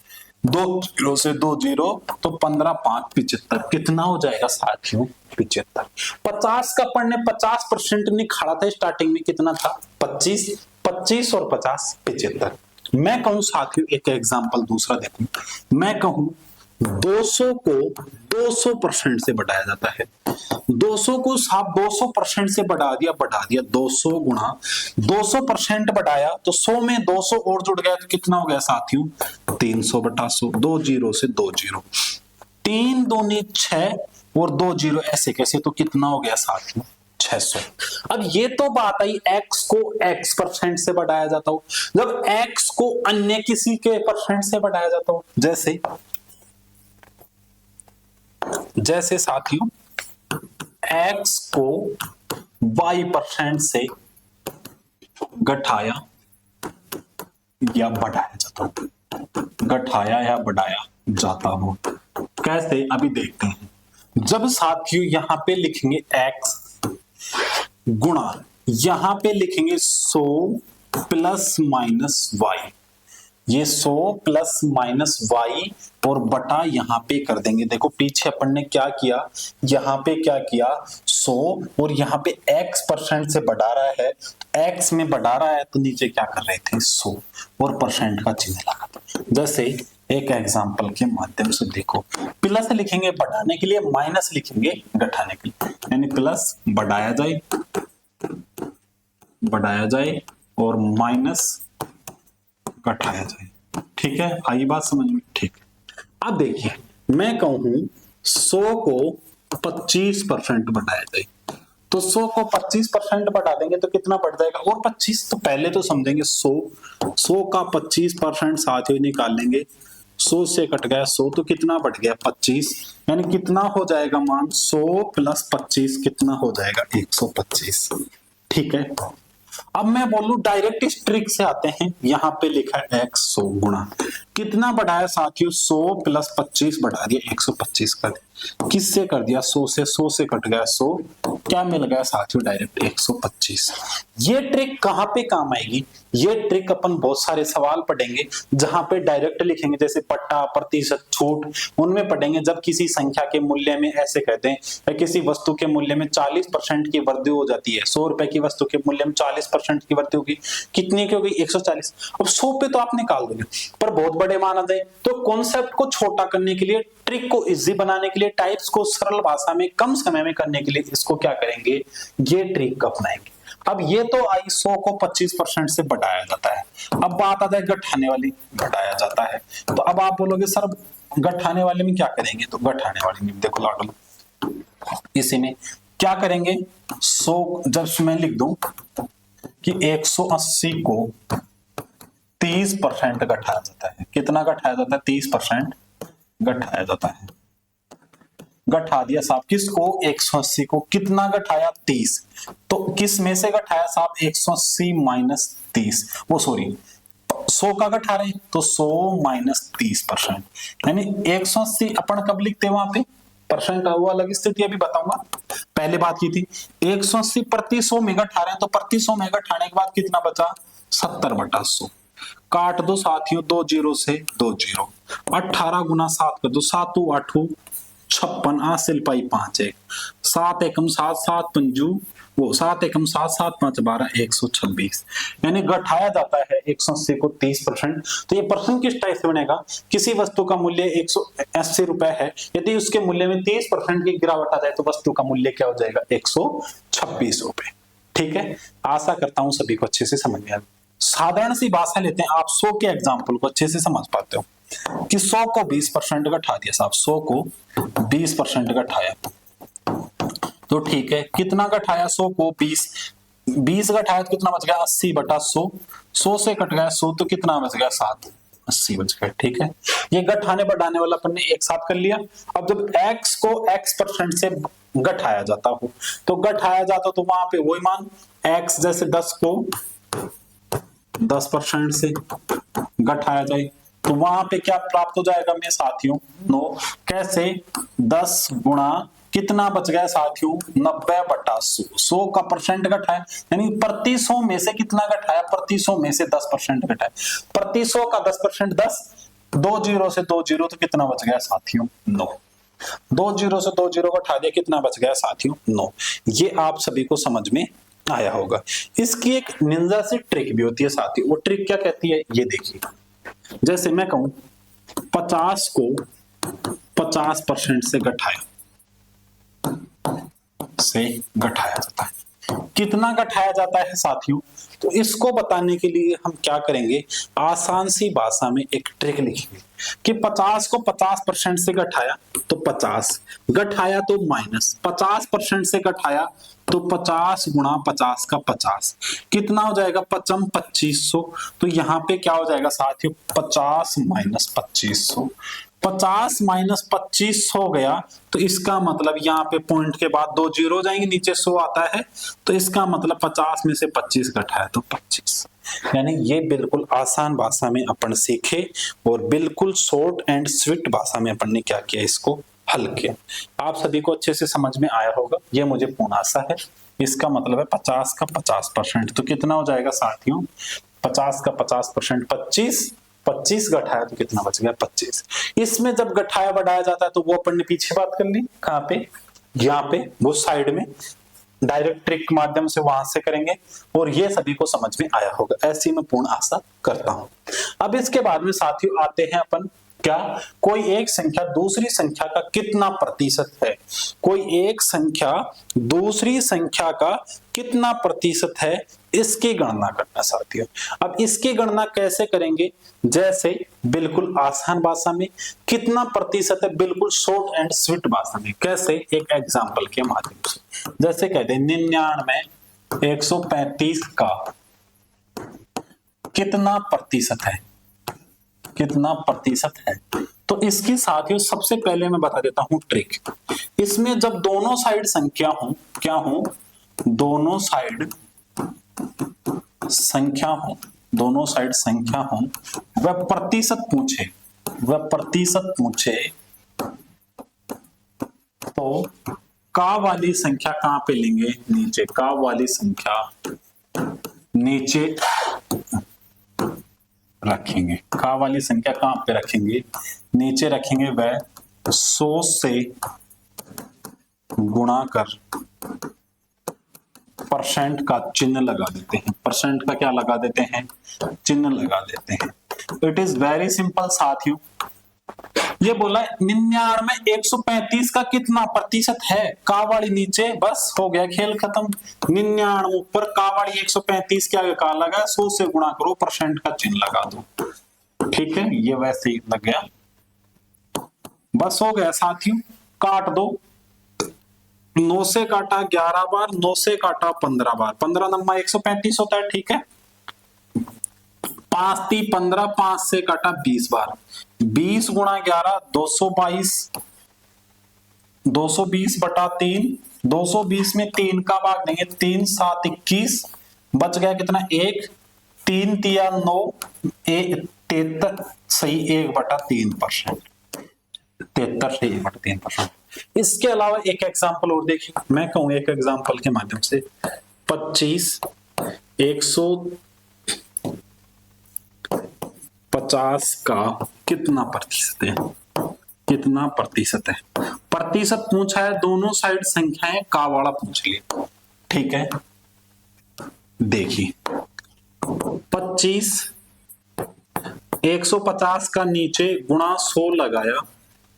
2 जीरो से 2 जीरो, तो 15 5 75। कितना हो जाएगा साथियों? 75। 50 का अपन ने 50% निकाला था स्टार्टिंग में, कितना था? 25। 25 और 50 75। मैं कहूं साथियों एक एग्जांपल दूसरा देखूं, मैं कहूं 200 को 200% से बढ़ाया जाता है। 200 को साहब 200% से बढ़ा दिया 200 गुणा 200% बढ़ाया तो 100 में 200 और जुड़ गया तो कितना हो गया साथियों? 300 बटा 100, 2 जीरो से 2 जीरो, 3 दूनी 6 और 2 जीरो, ऐसे कैसे, तो कितना हो गया साथियों? 600। अब ये तो बात आई x को x% से बढ़ाया जाता हो, जब x को अन्य किसी के परसेंट से बढ़ाया जाता हो, जैसे साथियों x को y% से घटाया या बढ़ाया जाता हो, घटाया या बढ़ाया जाता हो। कैसे? अभी देखते हैं। जब साथियों यहां पे लिखेंगे x गुणा, यहां पे लिखेंगे 100 प्लस माइनस वाई, ये 100 प्लस माइनस वाई और बटा यहां पे कर देंगे। देखो पीछे अपन ने क्या किया, यहां पे क्या किया? 100 और यहां पे x% से बढ़ा रहा है, x में बढ़ा रहा है तो नीचे क्या कर रहे थे? 100 और परसेंट का चिन्ह लगा। जैसे एक एग्जाम्पल के माध्यम से देखो। प्लस लिखेंगे बढ़ाने के लिए, माइनस लिखेंगे घटाने के लिए, यानी प्लस बढ़ाया जाए और माइनस घटाया जाए। ठीक है, आई बात समझ में? ठीक है। अब देखिए, मैं कहूं 100 को 25% बढ़ाया जाए, तो 100 को 25% बढ़ा देंगे तो कितना बढ़ जाएगा? और 25 तो पहले तो समझेंगे, 100 का 25% साथ ही निकाल लेंगे। 100 से कट गया 100 तो कितना बढ़ गया? 25, यानी कितना हो जाएगा मान? 100 प्लस 25 कितना हो जाएगा? 125। ठीक है, अब मैं बोलूं डायरेक्ट इस ट्रिक से आते हैं। यहां पे लिखा है x 100 गुणा कितना बढ़ाया साथियों? 100 प्लस 25 बढ़ा दिया 125 कर दिया। किससे कर दिया? 100 से। 100 से कट गया 100, क्या मिल गया साथियों? डायरेक्ट 125। ये ट्रिक कहां पे काम आएगी? ये ट्रिक अपन बहुत सारे सवाल पढ़ेंगे जहां पे डायरेक्ट लिखेंगे, जैसे पट्टा, प्रतिशत, छूट, उनमें पढ़ेंगे। जब किसी संख्या के मूल्य में ऐसे कहते हैं या किसी वस्तु के मूल्य में 40% की वृद्धि हो जाती है, 100 रुपए की वस्तु के मूल्य में 40% की वृद्धि होगी, कितनी की होगी? 140। अब 100 पे तो आप निकाल दोगे, पर बहुत बड़े मान आते हैं। तो कॉन्सेप्ट को छोटा करने के लिए, ट्रिक को इजी बनाने के लिए, टाइप्स को सरल भाषा में कम समय में करने के लिए इसको क्या करेंगे? ये ट्रिक अपनाएंगे। अब ये तो आई 100 को 25% से बढ़ाया जाता है। अब बात आता है घटाने वाली, घटाया जाता है। तो अब आप बोलोगे सर घटाने वाले में क्या करेंगे? तो घटाने वाले में देखो लॉट लो, इसी में क्या करेंगे? 100 जब मैं लिख दूं कि 180 को 30% घटाया जाता है। कितना घटाया जाता है? 30% घटाया जाता है। घटा दिया साहब किसको? 180 को। कितना घटाया? 30। तो किस में से घटाया साहब? 180 माइनस 30, वो सॉरी 100 का घटा रहे हैं तो 100 माइनस 30%, यानी 180 अपन कब लिखते हैं वहां पे? परसेंट का वो अलग स्थिति अभी बताऊंगा। पहले बात की थी 180 प्रति 100 में घटा रहे हैं, तो प्रति 100 में घटाने के बाद कितना बचा? 70/100। काट दो साथियों, 2 जीरो से 2 जीरो। 18 गुना 7 कर दो, 7 8 56, हासिल पाई 5 1, 7 एकम 7 7 पंजू वो 7 एकम 7 7 5 12 126, यानी घटाया जाता है 180 को 30%। तो ये परसेंट किस टाइप से बनेगा? किसी वस्तु का मूल्य 180 रुपए है, यदि उसके मूल्य में 30% की गिरावट आ जाए तो वस्तु का मूल्य क्या हो जाएगा? 126 रुपए। ठीक है, आशा करता हूं सभी को अच्छे से समझ में आ गया। साधारण सी भाषा लेते हैं, आप 100 के एग्जाम्पल को अच्छे से समझ पाते हो कि 100 को 20% घटा दिया साहब, 100 को 20% घटाया तो ठीक है। कितना घटाया? 100 को 20 घटाया तो कितना बच गया? 80/100। 100 से कट गया 100 तो कितना बच गया? 7, 80 बच गया। ठीक है, ये घटाने बढ़ाने वाला अपन ने एक साथ कर लिया। अब जब x को x% से घटाया जाता हो तो घटाया जाता तो वहां पे वही मान x जैसे 10 को 10% से घटाया जाए तो वहां पे क्या प्राप्त हो जाएगा मेरे साथियों? 9। कैसे? 10 गुणा कितना बच गया साथियों? 90/100। 100 का परसेंट घटाया, यानी प्रति 100 में से कितना घटाया? प्रति 100 में से 10% घटाया। प्रति 100 का 10% 10, 2 जीरो से 2 जीरो तो कितना बच गया साथियों? 9। 2 जीरो से 2 जीरो घटा दिया, कितना बच गया साथियों? 9। ये आप सभी को समझ में आया होगा। इसकी एक निंजा से ट्रिक भी होती है साथियों। वो ट्रिक क्या कहती है ये देखिए। जैसे मैं कहूं 50 को 50% से घटाया जाता है। कितना घटाया जाता है साथियों? तो इसको बताने के लिए हम क्या करेंगे? आसान सी भाषा में एक ट्रिक लिखेंगे कि 50 को 50% से घटाया तो 50, घटाया तो माइनस 50% से घटाया तो 50 गुणा 50 का 50, कितना हो जाएगा? 2500। तो यहाँ पे क्या हो जाएगा साथियों? 50 माइनस 2500। 50 माइनस 25 हो गया तो इसका मतलब यहाँ पे पॉइंट के बाद 2 जीरो हो जाएंगे, नीचे 100 आता है तो इसका मतलब 50 में से 25 घटाया तो 25। यानी ये बिल्कुल आसान भाषा में अपन सीखे और बिल्कुल शॉर्ट एंड स्वीट भाषा में अपन ने क्या किया? इसको हल किया। आप सभी को अच्छे से समझ में आया होगा, ये मुझे पूर्ण आशा है। इसका मतलब है 50 का 50% तो कितना हो जाएगा साथियों? 50 का 50% 25, 25 घटाया तो कितना बच गया? 25। इसमें जब घटाया बढ़ाया जाता है तो वो अपन ने पीछे बात कर ली, कहां पे? यहाँ पे वो साइड में डायरेक्ट ट्रिक के माध्यम से वहां से करेंगे और ये सभी को समझ में आया होगा, ऐसी मैं पूर्ण आशा करता हूं। अब इसके बाद में साथियों आते हैं अपन क्या कोई एक संख्या दूसरी संख्या का कितना प्रतिशत है, कोई एक संख्या दूसरी संख्या का कितना प्रतिशत है, इसकी गणना करना साथियों। अब इसकी गणना कैसे करेंगे, जैसे बिल्कुल आसान भाषा में कितना प्रतिशत है, बिल्कुल शॉर्ट एंड स्वीट भाषा में कैसे, एक एग्जांपल के माध्यम से। जैसे कहते हैं 99 135 का कितना प्रतिशत है, कितना प्रतिशत है। तो इसकी साथियों सबसे पहले मैं बता देता हूं ट्रिक। इसमें जब दोनों साइड संख्या हो, क्या हो, दोनों साइड संख्या हो, दोनों साइड संख्या हो, वह प्रतिशत पूछे, वह प्रतिशत पूछे, तो का वाली संख्या कहां पे लेंगे, नीचे, का वाली संख्या नीचे रखेंगे, का वाली संख्या कहां पे रखेंगे, नीचे रखेंगे। वह 100 से गुणा कर परसेंट का चिन्ह लगा देते हैं, परसेंट का क्या लगा देते हैं, चिन्ह लगा देते हैं। इट इज वेरी सिंपल साथियों। ये बोला 99 135 का कितना प्रतिशत है, का वाली नीचे, बस हो गया खेल खत्म। 99 ऊपर, का वाली 135 के आगे का लगा, 100 से गुणा करो, परसेंट का चिन्ह लगा दो। ठीक है, ये वैसे ही लग गया, बस हो गया साथियों। काट दो, 9 से काटा 11 बार, 9 से काटा 15 बार, 15 नंबर 135 होता है। ठीक है, 5 × 15, 5 से काटा 20 बार, 20 × 11 222, 220 बटा 3, 220 में 3 का भाग देंगे, 3 7 21, बच गया कितना, 1, 3 तिया 9, 73 सही 1/3%, 73 से 1/3%। इसके अलावा एक एग्जांपल और देखिए, मैं कहूं एक एग्जांपल के माध्यम से 25 150 का कितना प्रतिशत है, कितना प्रतिशत है, प्रतिशत पूछा है, दोनों साइड संख्याएं का वाला पूछ लिया। ठीक है, देखिए 25 150 का नीचे गुणा 100 लगाया,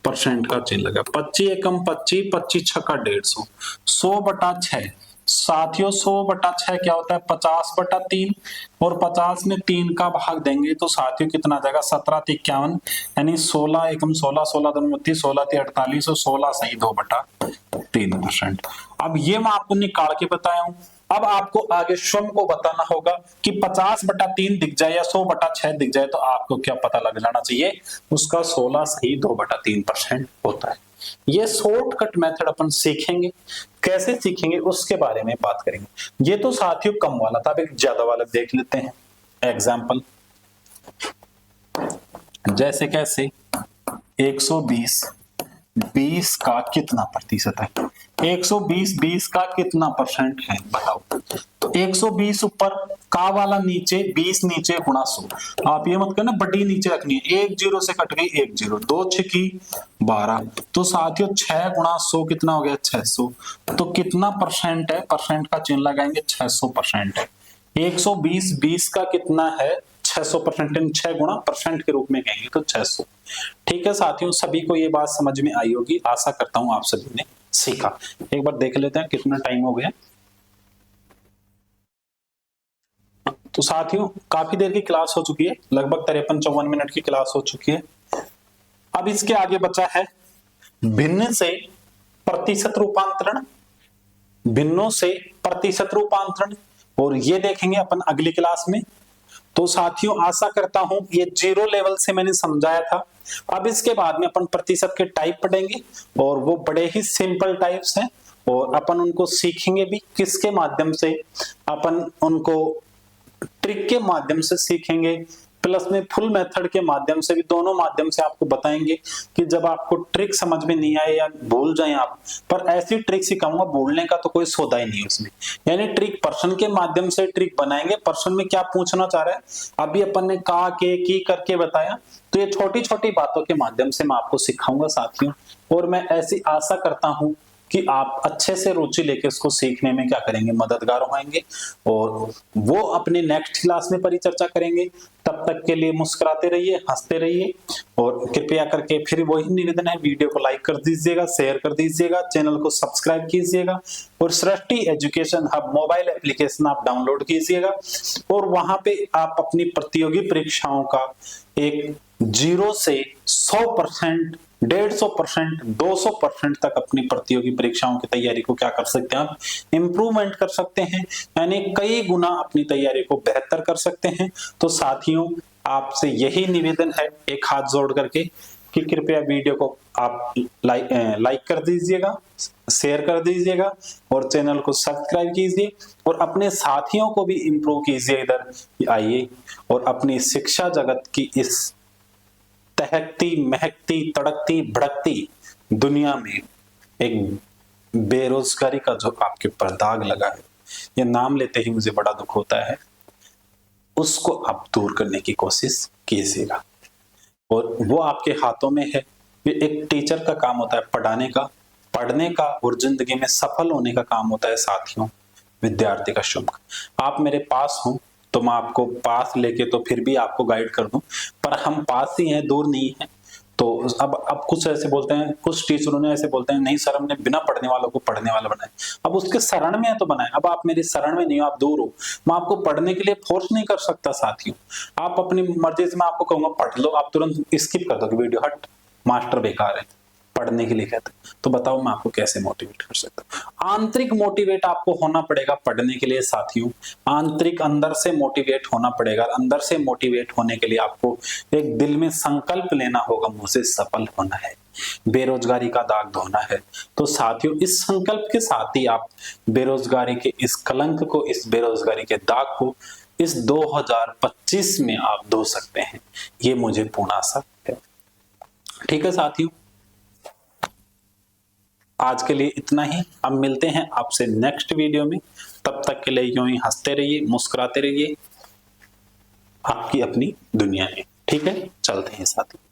परसेंट का चिन्ह लगा, 25 एकम 25, 25 छक्का 150, 100/6 साथियों, 100/6 क्या होता है, 50/3, और 50 में 3 का भाग देंगे तो साथियों कितना आ जाएगा, 17 × 51, यानी 16 एकम 16, 16 × 32, 16 × 48, और 16 सही 2/3%। अब ये मैं आपको निकाल के बताया हूं। अब आपको आगे स्वयं को बताना होगा कि 50/3 दिख जाए या 100/6 दिख जाए तो आपको क्या पता लग जाना चाहिए, उसका 16 सही 2/3% होता है। ये शॉर्टकट मेथड अपन सीखेंगे, कैसे सीखेंगे उसके बारे में बात करेंगे। ये तो साथियों कम वाला था, अब एक ज्यादा वाला देख लेते हैं एग्जाम्पल। जैसे कैसे 120 20 का कितना प्रतिशत है, 120 20 का कितना परसेंट है बताओ। तो 120 ऊपर, का वाला नीचे, 20 नीचे गुणा 100। आप ये मत करना बड़ी नीचे रखनी है, 1 0 से कट गई 1 0, 2 6 12, तो साथियों 6 × 100 कितना हो गया, 600। तो कितना परसेंट है, परसेंट का चिन्ह लगाएंगे, 600% है। 120 20 का कितना है, 600%, 6 गुणा परसेंट के रूप में कहेंगे तो 600। ठीक है साथियों, सभी को ये बात समझ में आई होगी, आशा करता हूं आप सभी ने सीखा। एक बार देख लेते हैं कितना टाइम हो गया। तो साथियों काफी देर की क्लास हो चुकी है, लगभग 53-54 मिनट की क्लास हो चुकी है। अब इसके आगे बचा है भिन्न से प्रतिशत रूपांतरण, भिन्नों से प्रतिशत रूपांतरण, और ये देखेंगे अपन अगली क्लास में। तो साथियों आशा करता हूं ये 0 लेवल से मैंने समझाया था। अब इसके बाद में अपन प्रतिशत के टाइप पढ़ेंगे, और वो बड़े ही सिंपल टाइप्स हैं, और अपन उनको सीखेंगे भी किसके माध्यम से, अपन उनको ट्रिक के माध्यम से सीखेंगे, प्लस में फुल मेथड के माध्यम से भी, दोनों माध्यम से आपको बताएंगे कि जब आपको ट्रिक समझ में नहीं आए या भूल जाएं आप, पर ऐसी ट्रिक सिखाऊंगा भूलने का तो कोई सौदा ही नहीं है उसमें। यानी ट्रिक पर्सन के माध्यम से ट्रिक बनाएंगे, पर्सन में क्या पूछना चाह रहा है, अभी अपन ने का के की करके बताया, तो ये छोटी छोटी बातों के माध्यम से मैं आपको सिखाऊंगा साथियों। और मैं ऐसी आशा करता हूं कि आप अच्छे से रुचि लेके इसको सीखने में क्या करेंगे, मददगार होंगे और वो अपने नेक्स्ट क्लास में परिचर्चा करेंगे। तब तक के लिए मुस्कुराते रहिए, हंसते रहिए और कृपया करके फिर वही निवेदन है, वीडियो को लाइक कर दीजिएगा, शेयर कर दीजिएगा, चैनल को सब्सक्राइब कीजिएगा और सृष्टि एजुकेशन हब मोबाइल एप्लीकेशन आप डाउनलोड कीजिएगा और वहां पे आप अपनी प्रतियोगी परीक्षाओं का एक 0 से 100%, 150%, 200% तक अपनी प्रतियोगी परीक्षाओं की तैयारी को क्या कर सकते हैं, आप इंप्रूवमेंट कर सकते हैं, यानी कई गुना अपनी तैयारी को बेहतर कर सकते हैं। तो साथियों, आपसे यही निवेदन है एक हाथ जोड़ करके कि कृपया वीडियो को आप लाइक कर दीजिएगा, शेयर कर दीजिएगा और चैनल को सब्सक्राइब कीजिए और अपने साथियों को भी इंप्रूव कीजिए। इधर आइए और अपनी शिक्षा जगत की इस तहकती, महकती, तड़कती, भड़कती दुनिया में एक बेरोजगारी का जो आपके ऊपर दाग लगा है, ये नाम लेते ही मुझे बड़ा दुख होता है, उसको आप दूर करने की कोशिश कीजिएगा और वो आपके हाथों में है। ये एक टीचर का काम होता है पढ़ने का और जिंदगी में सफल होने का काम होता है साथियों, विद्यार्थी का शुभ। आप मेरे पास हो तो मैं आपको पास लेके तो फिर भी आपको गाइड कर दूं, पर हम पास ही हैं, दूर नहीं है। तो अब कुछ ऐसे बोलते हैं, कुछ टीचरों ने ऐसे बोलते हैं, नहीं सर हमने बिना पढ़ने वालों को पढ़ने वाला बनाया। अब उसके शरण में है तो बनाए, अब आप मेरी शरण में नहीं हो, आप दूर हो, मैं आपको पढ़ने के लिए फोर्स नहीं कर सकता साथियों। आप अपनी मर्जी से, मैं आपको कहूंगा पढ़ लो, आप तुरंत स्किप कर दोगे वीडियो, हट मास्टर बेकार है, पढ़ने के लिए कहते हैं। तो बताओ मैं आपको कैसे मोटिवेट कर सकता हूँ। आंतरिक मोटिवेट आपको होना पड़ेगा पढ़ने के लिए साथियों, आंतरिक अंदर से मोटिवेट होना पड़ेगा। अंदर से मोटिवेट होने के लिए आपको एक दिल में संकल्प लेना होगा, मुझे सफल होना है, बेरोजगारी का दाग धोना है। तो साथियों, इस संकल्प के साथ ही आप बेरोजगारी के इस कलंक को, इस बेरोजगारी के दाग को इस 2025 में आप धो सकते हैं, ये मुझे पूर्ण आशा है। ठीक है साथियों, आज के लिए इतना ही। अब मिलते हैं आपसे नेक्स्ट वीडियो में, तब तक के लिए यूं ही हंसते रहिए, मुस्कुराते रहिए आपकी अपनी दुनिया में। ठीक है, चलते हैं साथियों।